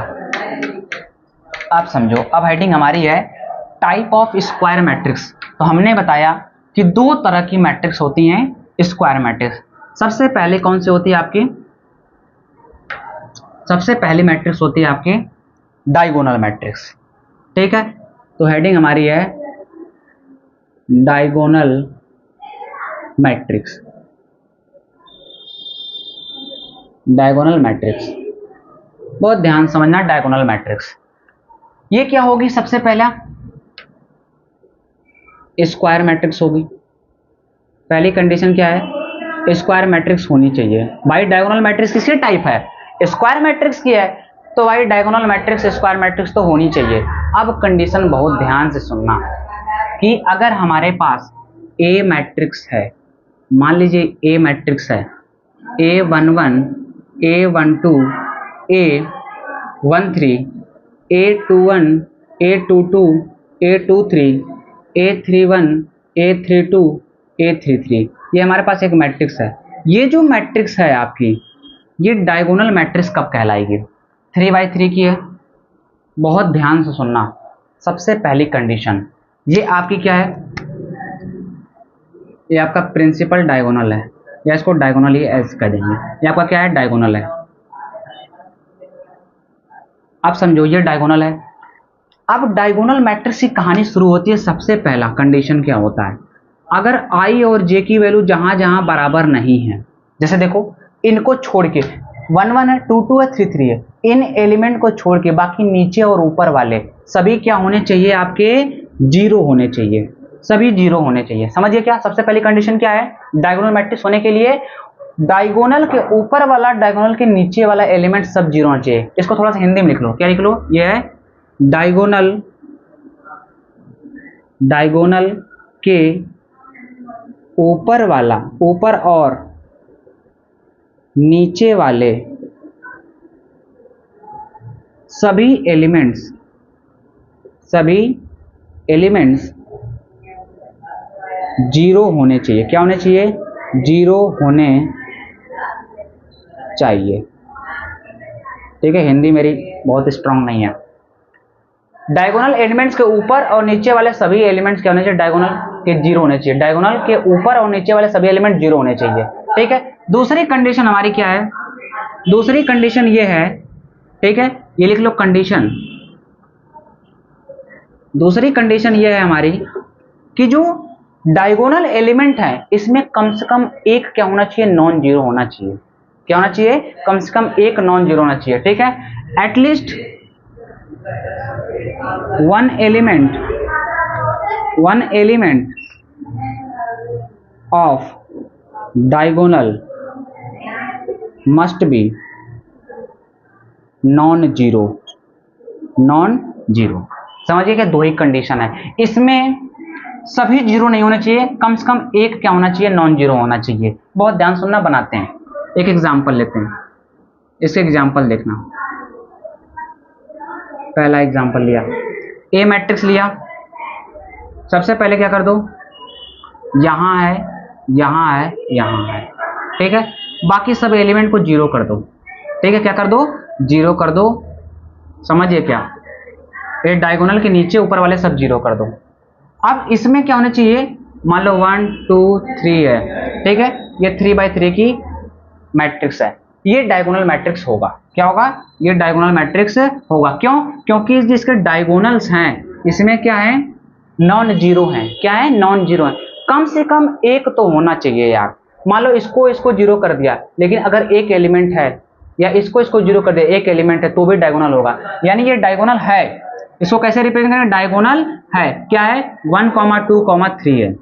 आप समझो, अब हेडिंग हमारी है टाइप ऑफ स्क्वायर मैट्रिक्स। तो हमने बताया कि दो तरह की मैट्रिक्स होती हैं स्क्वायर मैट्रिक्स। सबसे पहले कौन सी होती है आपकी, सबसे पहली मैट्रिक्स होती है आपकी डायगोनल मैट्रिक्स, ठीक है, तो हेडिंग हमारी है डायगोनल मैट्रिक्स। डायगोनल मैट्रिक्स बहुत ध्यान समझना, डायगोनल मैट्रिक्स ये क्या होगी? सबसे पहला स्क्वायर मैट्रिक्स होगी। पहली कंडीशन क्या है? स्क्वायर मैट्रिक्स होनी चाहिए। भाई डायगोनल मैट्रिक्स किसकी टाइप है? स्क्वायर मैट्रिक्स की है, तो भाई डायगोनल मैट्रिक्स स्क्वायर मैट्रिक्स तो होनी चाहिए। अब कंडीशन बहुत ध्यान से सुनना कि अगर हमारे पास ए मैट्रिक्स है, मान लीजिए ए मैट्रिक्स है, A11 A12 A13 A21 A22 A23 A31 A32 A33, ये हमारे पास एक मैट्रिक्स है। ये जो मैट्रिक्स है आपकी, ये डायगोनल मैट्रिक्स कब कहलाएगी? 3x3 की है। बहुत ध्यान से सुनना, सबसे पहली कंडीशन ये आपकी क्या है? ये आपका प्रिंसिपल डायगोनल है, या इसको डायगोनल ही ऐसे कह देंगे। ये आपका क्या है? डायगोनल है। आप समझो ये डायगोनल है। अब डायगोनल मैट्रिक्स की कहानी शुरू होती है। सबसे पहला कंडीशन क्या होता है? अगर i और j की वैल्यू जहां जहां बराबर नहीं है, जैसे देखो इनको छोड़ के 1 1 है, 2 2 है, 3 3 है, इन एलिमेंट को छोड़ के बाकी नीचे और ऊपर वाले सभी क्या होने चाहिए? आपके जीरो होने चाहिए, सभी जीरो होने चाहिए। समझिए क्या सबसे पहली कंडीशन क्या है डायगोनल मैट्रिक्स होने के लिए? डायगोनल के ऊपर वाला डायगोनल के नीचे वाला एलिमेंट सब जीरो होना चाहिए। इसको थोड़ा सा हिंदी में लिख लो। क्या लिख लो? ये है डायगोनल के ऊपर वाला, ऊपर और नीचे वाले सभी एलिमेंट्स जीरो होने चाहिए। क्या होने चाहिए? जीरो होने चाहिए। ठीक है, हिंदी मेरी बहुत स्ट्रांग नहीं है। डायगोनल एलिमेंट्स के ऊपर और नीचे वाले सभी एलिमेंट्स क्या होने चाहिए? डायगोनल के जीरो होने चाहिए। डायगोनल के ऊपर और नीचे वाले सभी एलिमेंट जीरो होने चाहिए। ठीक है, दूसरी कंडीशन हमारी क्या है? दूसरी कंडीशन ये है, ठीक है, ये लिख लो कंडीशन। दूसरी कंडीशन ये है हमारी कि जो डायगोनल एलिमेंट है इसमें कम से कम एक क्या होना चाहिए? नॉन जीरो होना चाहिए। क्या होना चाहिए? कम से कम एक नॉन जीरो होना चाहिए। ठीक है, at least one element of diagonal must be non zero. समझिए कि दो ही कंडीशन है, इसमें सभी जीरो नहीं होने चाहिए, कम से कम एक क्या होना चाहिए? नॉन जीरो होना चाहिए। बहुत ध्यान सुनना, बनाते हैं एक एग्जांपल लेते हैं। इसके एग्जांपल देखना। पहला एग्जांपल लिया, ए मैट्रिक्स लिया। सबसे पहले क्या कर दो? यहां है, यहां है, यहां है। ठीक है, बाकी सब एलिमेंट को जीरो कर दो। ठीक है, क्या कर दो? जीरो कर दो। समझिए क्या? ये डायगोनल के नीचे ऊपर वाले सब जीरो कर दो। अब इसमें क्या होना चाहिए? मान लो 1 2 3 है। ठीक है, ये 3x3 की मैट्रिक्स है, ये डायगोनल मैट्रिक्स होगा। क्या होगा? ये डायगोनल मैट्रिक्स होगा। क्यों? क्योंकि जिसके डायगोनल्स हैं इसमें क्या है? नॉन जीरो है। क्या है? नॉन जीरो है। कम से कम एक तो होना चाहिए यार। मान लो इसको जीरो कर दिया, लेकिन अगर एक एलिमेंट है, या इसको जीरो कर दिया, एक एलिमेंट है, तो भी डायगोनल होगा। यानी ये डायगोनल है। इसको कैसे रिप्रेजेंट करेंगे? डायगोनल है। क्या है? 1 2 3 है।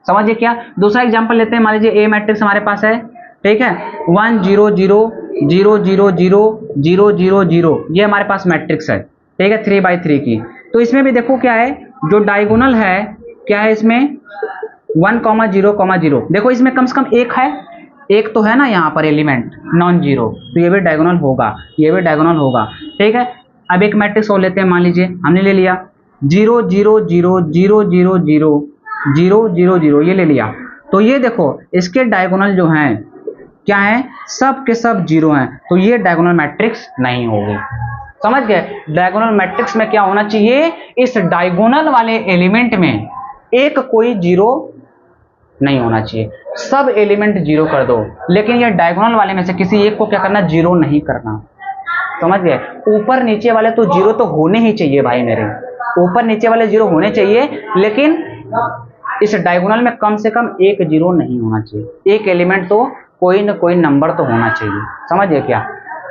समझिए क्या? दूसरा एग्जांपल लेते हैं। मान लीजिए ए मैट्रिक्स हमारे पास है। ठीक है, 1 0 0 0 0 0 0 0 0, ये हमारे पास मैट्रिक्स है। ठीक है, 3x3 की। तो इसमें भी देखो क्या है, जो डायगोनल है क्या है इसमें? 1 0 0। देखो इसमें कम से कम एक है, एक तो है ना यहाँ पर एलिमेंट नॉन जीरो, तो ये भी डायगोनल होगा, ये भी डायगोनल होगा। ठीक है, अब एक मैट्रिक्स और लेते हैं। मान लीजिए हमने ले लिया 0 0 0 0 0 0 0 0 0, ये ले लिया। तो ये देखो इसके डायगोनल जो हैं क्या है? सब के सब जीरो हैं, तो ये डायगोनल मैट्रिक्स नहीं होगी। समझ गए? डायगोनल मैट्रिक्स में क्या होना चाहिए? इस डायगोनल वाले एलिमेंट में एक कोई जीरो नहीं होना चाहिए, सब एलिमेंट जीरो कर दो। लेकिन ये डायगोनल वाले में से किसी एक को क्या करना? जीरो नहीं करना। समझ गए? ऊपर नीचे वाले तो जीरो तो होने ही चाहिए भाई मेरे। ऊपर नीचे वाले जीरो होने चाहिए, लेकिन इस डायगोनल में कम से कम एक जीरो नहीं होना चाहिए। एक एलिमेंट तो कोई ना कोई नंबर तो होना चाहिए, समझिए क्या।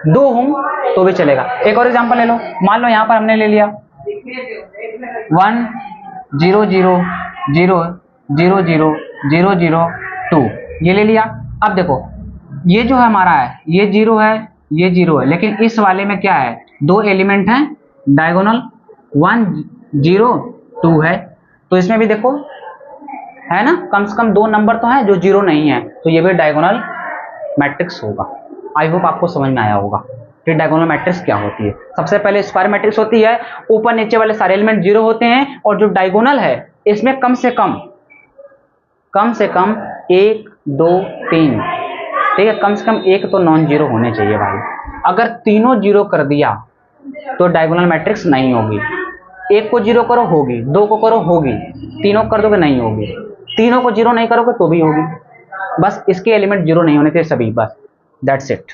दो हूं तो भी चलेगा। एक और एग्जांपल ले लो, मान लो यहां पर हमने ले लिया 1 0 0 0 0 0 0 0 2, ये ले लिया। अब देखो ये जो है हमारा है, ये जीरो है, ये जीरो है, लेकिन इस वाले में क्या है, दो एलिमेंट हैं डायगोनल, 1 0 2 है, तो इसमें भी देखो है ना, कम से कम दो नंबर तो हैं जो जीरो नहीं है, तो ये भी डायगोनल मैट्रिक्स होगा। आई होप आपको समझ में आया होगा कि डायगोनल मैट्रिक्स क्या होती है। सबसे पहले स्क्वायर मैट्रिक्स होती है, ऊपर नीचे वाले सारे एलिमेंट जीरो होते हैं, और जो डायगोनल है इसमें कम से कम 1 2 3, ठीक है, कम से कम एक तो नॉन जीरो होने चाहिए भाई। अगर तीनों जीरो कर दिया तो डायगोनल मैट्रिक्स नहीं होगी। एक को जीरो करो होगी, दो को करो होगी, तीनों कर दोगे नहीं होगी, तीनों को जीरो नहीं करोगे तो भी होगी। बस इसके एलिमेंट जीरो नहीं होने चाहिए सभी, बस दैट्स इट।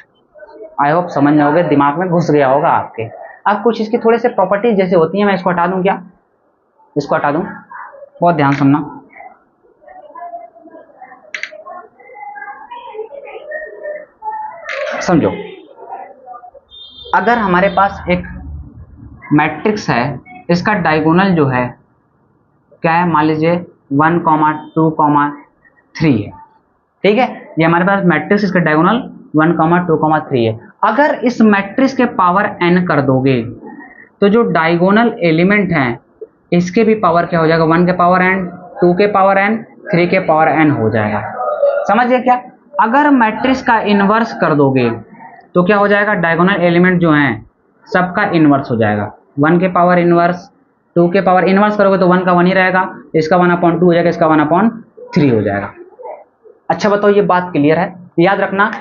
आई होप समझ जाओगे, दिमाग में घुस गया होगा आपके। अब कुछ इसकी थोड़े से प्रॉपर्टीज जैसे होती हैं, मैं इसको हटा दूं क्या, इसको हटा दूं, बहुत ध्यान सुनना। समझो, अगर हमारे पास एक मैट्रिक्स है, इसका डायगोनल जो है क्या है, मान लीजिए 1 2 3 है, ठीक है, ये हमारे पास मैट्रिक्स, इसका डायगोनल 1 2 3 है। अगर इस मैट्रिक्स के पावर n कर दोगे तो जो डायगोनल एलिमेंट हैं इसके भी पावर क्या हो जाएगा, 1 के पावर n, 2 के पावर n, 3 के पावर n हो जाएगा। समझिए क्या। अगर मैट्रिक्स का इनवर्स कर दोगे तो क्या हो जाएगा, डायगोनल एलिमेंट जो हैं सबका इनवर्स हो जाएगा, 1 के पावर इनवर्स, 2 के पावर इनवर्स करोगे तो 1 का 1 ही रहेगा, इसका 1/2 हो जाएगा, इसका 1/3 हो जाएगा। अच्छा बताओ, ये बात क्लियर है। याद रखना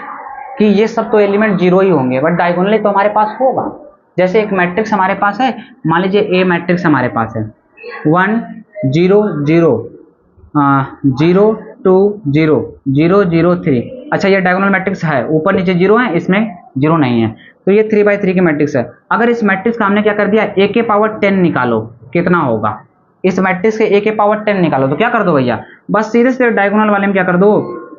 कि ये सब तो एलिमेंट जीरो ही होंगे, बट डायगोनली तो हमारे पास होगा। जैसे एक मैट्रिक्स हमारे पास है, मान लीजिए ए मैट्रिक्स हमारे पास है 1 0 0 0 2 0 0 0 3। अच्छा ये डायगोनल मैट्रिक्स है, ऊपर नीचे जीरो है, इसमें जीरो नहीं है, तो ये 3/3 की मैट्रिक्स है। अगर इस मैट्रिक्स का हमने क्या कर दिया, ए के पावर 10 निकालो, कितना होगा, इस मैट्रिक्स के ए के पावर 10 निकालो, तो क्या कर दो भैया, बस सीधे सीधे डायगोनल वाले में क्या कर दो,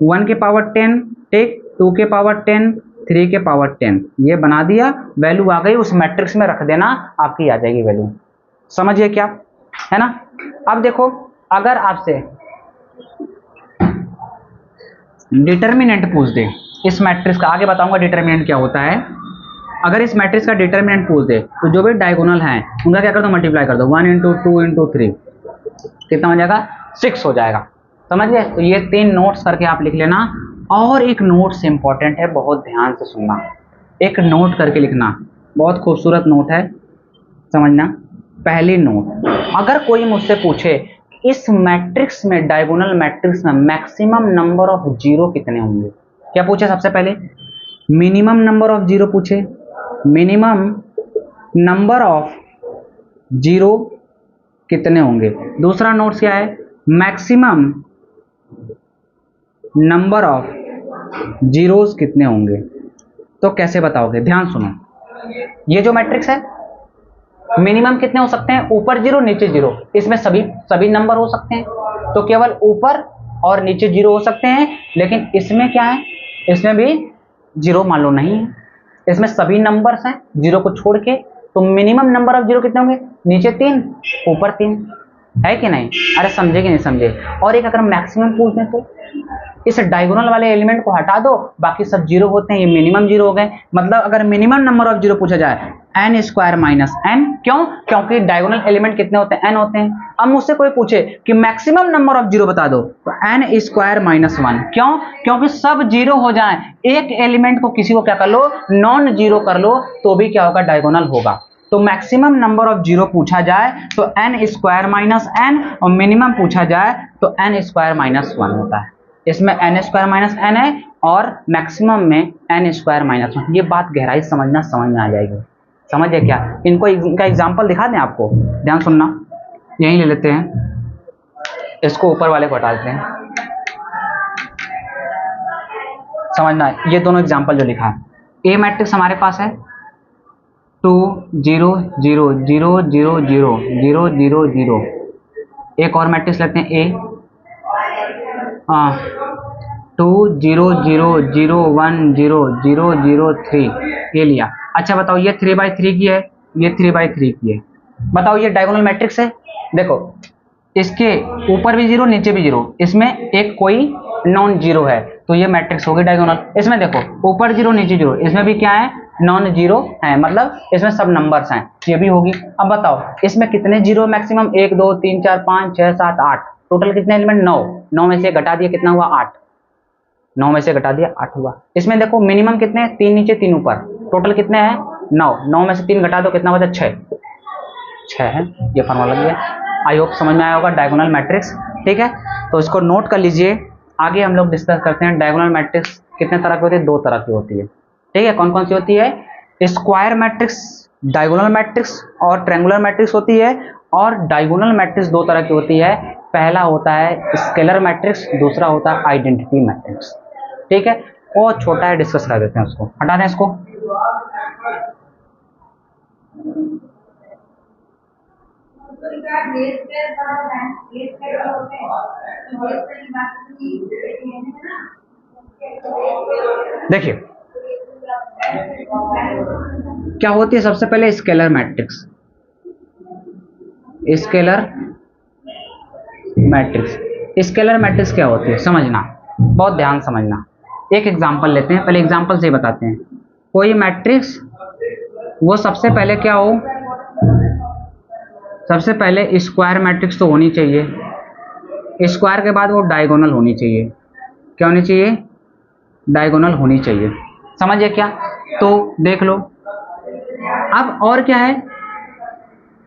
1 के पावर 10 टेक, 2 के पावर 10, 3 के पावर 10, ये बना दिया, वैल्यू आ गई, उस मैट्रिक्स में रख देना, आपकी आ जाएगी वैल्यू। समझिए क्या है ना। अब देखो, अगर आपसे डिटर्मिनेंट पूछ दे इस मैट्रिक्स का, आगे बताऊंगा डिटर्मिनेंट क्या होता है। अगर इस मैट्रिक्स का डिटर्मिनेंट पूछ दे तो जो भी डायगोनल है उनका क्या कर दो, मल्टीप्लाई कर दो, 1 × 2 × 3, कितना हो जाएगा, 6 हो जाएगा। समझ गए। तो ये 3 नोट्स करके आप लिख लेना। और एक नोट्स इंपॉर्टेंट है, बहुत ध्यान से सुनना, एक नोट करके लिखना, बहुत खूबसूरत नोट है, समझना। पहली नोट, अगर कोई मुझसे पूछे इस मैट्रिक्स में, डायगोनल मैट्रिक्स में मैक्सिमम नंबर ऑफ जीरो कितने होंगे, क्या पूछे, सबसे पहले मिनिमम नंबर ऑफ जीरो पूछे, मिनिमम नंबर ऑफ जीरो कितने होंगे। दूसरा नोट्स क्या है, मैक्सिमम नंबर ऑफ जीरोस कितने होंगे। तो कैसे बताओगे, ध्यान सुनो, ये जो मैट्रिक्स है मिनिमम कितने हो सकते हैं, ऊपर जीरो नीचे जीरो, इसमें सभी नंबर हो सकते हैं, तो केवल ऊपर और नीचे जीरो हो सकते हैं। लेकिन इसमें क्या है, इसमें भी जीरो मान लो नहीं है, इसमें सभी नंबर्स हैं जीरो को छोड़ के, तो मिनिमम नंबर ऑफ जीरो कितने होंगे, नीचे 3 ऊपर 3, है कि नहीं। अरे समझे कि नहीं समझे। और एक अगर मैक्सिमम पूछ दें तो इस डायगोनल वाले एलिमेंट को हटा दो, बाकी सब जीरो होते हैं, ये मिनिमम जीरो हो गए। मतलब अगर मिनिमम नंबर ऑफ जीरो पूछा जाए n² - n, क्यों, क्योंकि डायगोनल एलिमेंट कितने होते हैं, n होते हैं। अब मुझसे कोई पूछे कि मैक्सिमम नंबर ऑफ जीरो बता दो, तो n² - 1, क्यों, क्योंकि सब जीरो हो जाए, एक एलिमेंट को किसी को क्या कर लो, नॉन जीरो कर लो, तो भी क्या होगा, डायगोनल होगा। तो मैक्सिमम नंबर ऑफ जीरो पूछा जाए तो n² - n, और मिनिमम पूछा जाए तो n² - 1 होता है। इसमें n² - n है और मैक्सिमम में n² - 1। ये बात गहराई समझ में आ जाएगी। समझिए क्या। इनका एग्जांपल दिखा दें आपको, ध्यान सुनना। यहीं ले लेते हैं, इसको ऊपर वाले को हटा देते हैं, समझना। ये दोनों एग्जांपल जो लिखा है, ए मैट्रिक्स हमारे पास है 0 0 0 0 0 0 0 0। एक और मैट्रिक्स लेते हैं ए, 2 0 0 0 1 0 0 0 3, ये लिया। अच्छा बताओ ये 3/3 की है, ये 3/3 की है, बताओ ये डायगोनल मैट्रिक्स है। देखो इसके ऊपर भी 0 नीचे भी 0, इसमें एक कोई नॉन जीरो है, तो ये मैट्रिक्स होगी डायगोनल। इसमें देखो ऊपर 0 नीचे 0, इसमें भी क्या है, नॉन जीरो है, मतलब इसमें सब नंबर्स हैं, ये भी होगी। अब बताओ इसमें कितने जीरो मैक्सिमम, 1 2 3 4 5 6 7 8, टोटल कितने एलिमेंट, 9। 9 में से घटा दिया कितना हुआ, 8। 9 में से घटा दिया 8 हुआ। इसमें देखो मिनिमम कितने हैं, 3 नीचे 3 ऊपर, टोटल कितने हैं, 9। 9 में से 3 घटा दो कितना बचा, 6 है। ये फॉर्मूला लग गया। आई होप समझ में आया होगा डायगोनल मैट्रिक्स, ठीक है। तो इसको नोट कर लीजिए। आगे हम लोग डिस्कस करते हैं डायगोनल मैट्रिक्स कितने तरह की होती है, 2 तरह की होती है, ठीक है। कौन कौन सी होती है, स्क्वायर मैट्रिक्स, डायगोनल मैट्रिक्स और ट्रायंगुलर मैट्रिक्स होती है। और डायगोनल मैट्रिक्स 2 तरह की होती है, पहला होता है स्केलर मैट्रिक्स, दूसरा होता है आइडेंटिटी मैट्रिक्स, ठीक है। वो छोटा है, डिस्कस कर देते हैं उसको, हटा दें इसको। देखिए क्या होती है, सबसे पहले scalar matrix. Scalar matrix, scalar matrix क्या होती है समझना, बहुत ध्यान समझना। एक एग्जांपल लेते हैं, पहले एग्जांपल से ही बताते हैं। कोई मैट्रिक्स वो सबसे पहले क्या हो, सबसे पहले स्क्वायर मैट्रिक्स तो होनी चाहिए, स्क्वायर के बाद वो डायगोनल होनी चाहिए। क्या होनी चाहिए, डायगोनल होनी चाहिए, समझिए क्या। तो देख लो अब और क्या है,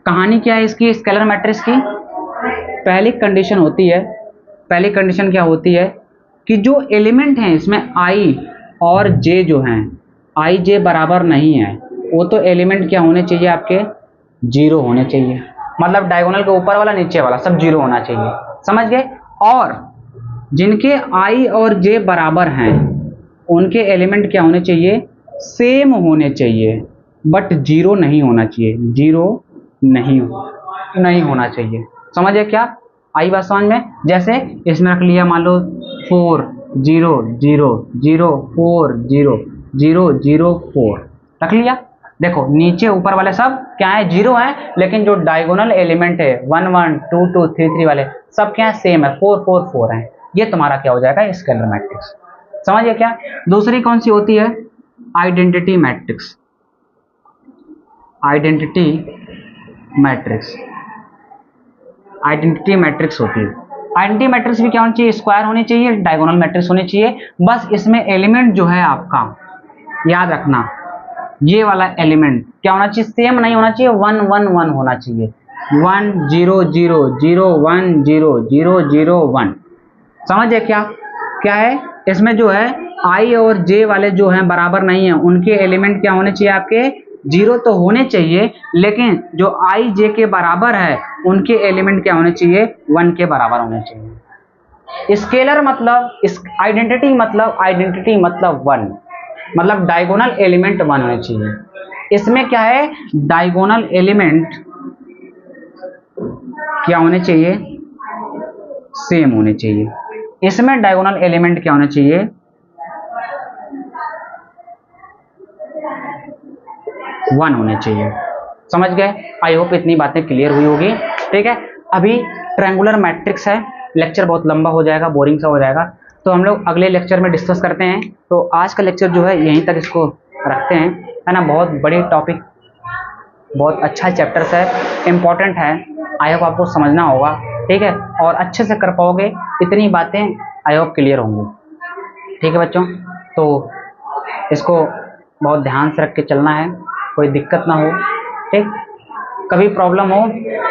कहानी क्या है इसकी स्केलर मैट्रिक्स की। पहली कंडीशन होती है, पहली कंडीशन क्या होती है कि जो एलिमेंट हैं इसमें i और j जो हैं, i j बराबर नहीं है, वो तो एलिमेंट क्या होने चाहिए आपके, 0 होने चाहिए। मतलब डायगोनल के ऊपर वाला नीचे वाला सब 0 होना चाहिए, समझ गए। और जिनके i और j बराबर हैं उनके एलिमेंट क्या होने चाहिए, सेम होने चाहिए, बट 0 नहीं होना चाहिए, 0 नहीं होना चाहिए, समझिए क्या। आई बात समझ में। जैसे इसमें रख लिया मान लो 4 0 0 0 4 0 0 0 4 रख लिया। देखो नीचे ऊपर वाले सब क्या है, 0 है, लेकिन जो डायगोनल एलिमेंट है 1 1 2 2 3 3 वाले सब क्या है, सेम है, 4 4 4 है। ये तुम्हारा क्या हो जाएगा, स्केलर मैट्रिक्स, समझिए क्या। दूसरी कौन सी होती है, identity matrix. Identity matrix, identity matrix होती है। आइडेंटिटी मैट्रिक्स भी क्या होनी चाहिए, स्क्वायर होनी चाहिए, डायगोनल मैट्रिक्स होनी चाहिए। बस इसमें एलिमेंट जो है आपका, याद रखना ये वाला एलिमेंट क्या होना चाहिए, सेम नहीं होना चाहिए, 1 1 1 होना चाहिए, 1 0 0 0 1 0 0 0 1। समझिए क्या क्या है इसमें जो है i और j वाले जो हैं बराबर नहीं है, उनके एलिमेंट क्या होने चाहिए आपके, 0 तो होने चाहिए, लेकिन जो i j के बराबर है उनके एलिमेंट क्या होने चाहिए, 1 के बराबर होने चाहिए। स्केलर मतलब आइडेंटिटी मतलब 1, मतलब डायगोनल एलिमेंट 1 होने चाहिए। इसमें क्या है, डायगोनल एलिमेंट क्या होने चाहिए, सेम होने चाहिए। इसमें डायगोनल एलिमेंट क्या होने चाहिए, 1 होने चाहिए, समझ गए। आई होप इतनी बातें क्लियर हुई होगी, ठीक है। अभी ट्रायंगुलर मैट्रिक्स है, लेक्चर बहुत लंबा हो जाएगा, बोरिंग सा हो जाएगा, तो हम लोग अगले लेक्चर में डिस्कस करते हैं। तो आज का लेक्चर जो है यहीं तक इसको रखते हैं, है ना। बहुत बड़ी टॉपिक, बहुत अच्छा चैप्टर्स है, इम्पोर्टेंट है, आई होप आपको समझना होगा, ठीक है, और अच्छे से कर पाओगे, इतनी बातें आई होप क्लियर होंगी, ठीक है बच्चों। तो इसको बहुत ध्यान से रख के चलना है, कोई दिक्कत ना हो, ठीक। कभी प्रॉब्लम हो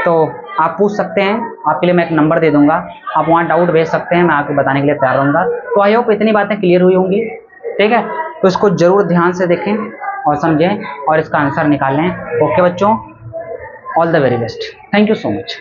तो आप पूछ सकते हैं, आपके लिए मैं एक नंबर दे दूंगा, आप वहाँ डाउट भेज सकते हैं, मैं आपको बताने के लिए तैयार रहूँगा। तो आई होप इतनी बातें क्लियर हुई होंगी, ठीक है। तो इसको ज़रूर ध्यान से देखें और समझें और इसका आंसर निकालें। ओके बच्चों, all the very best, thank you so much.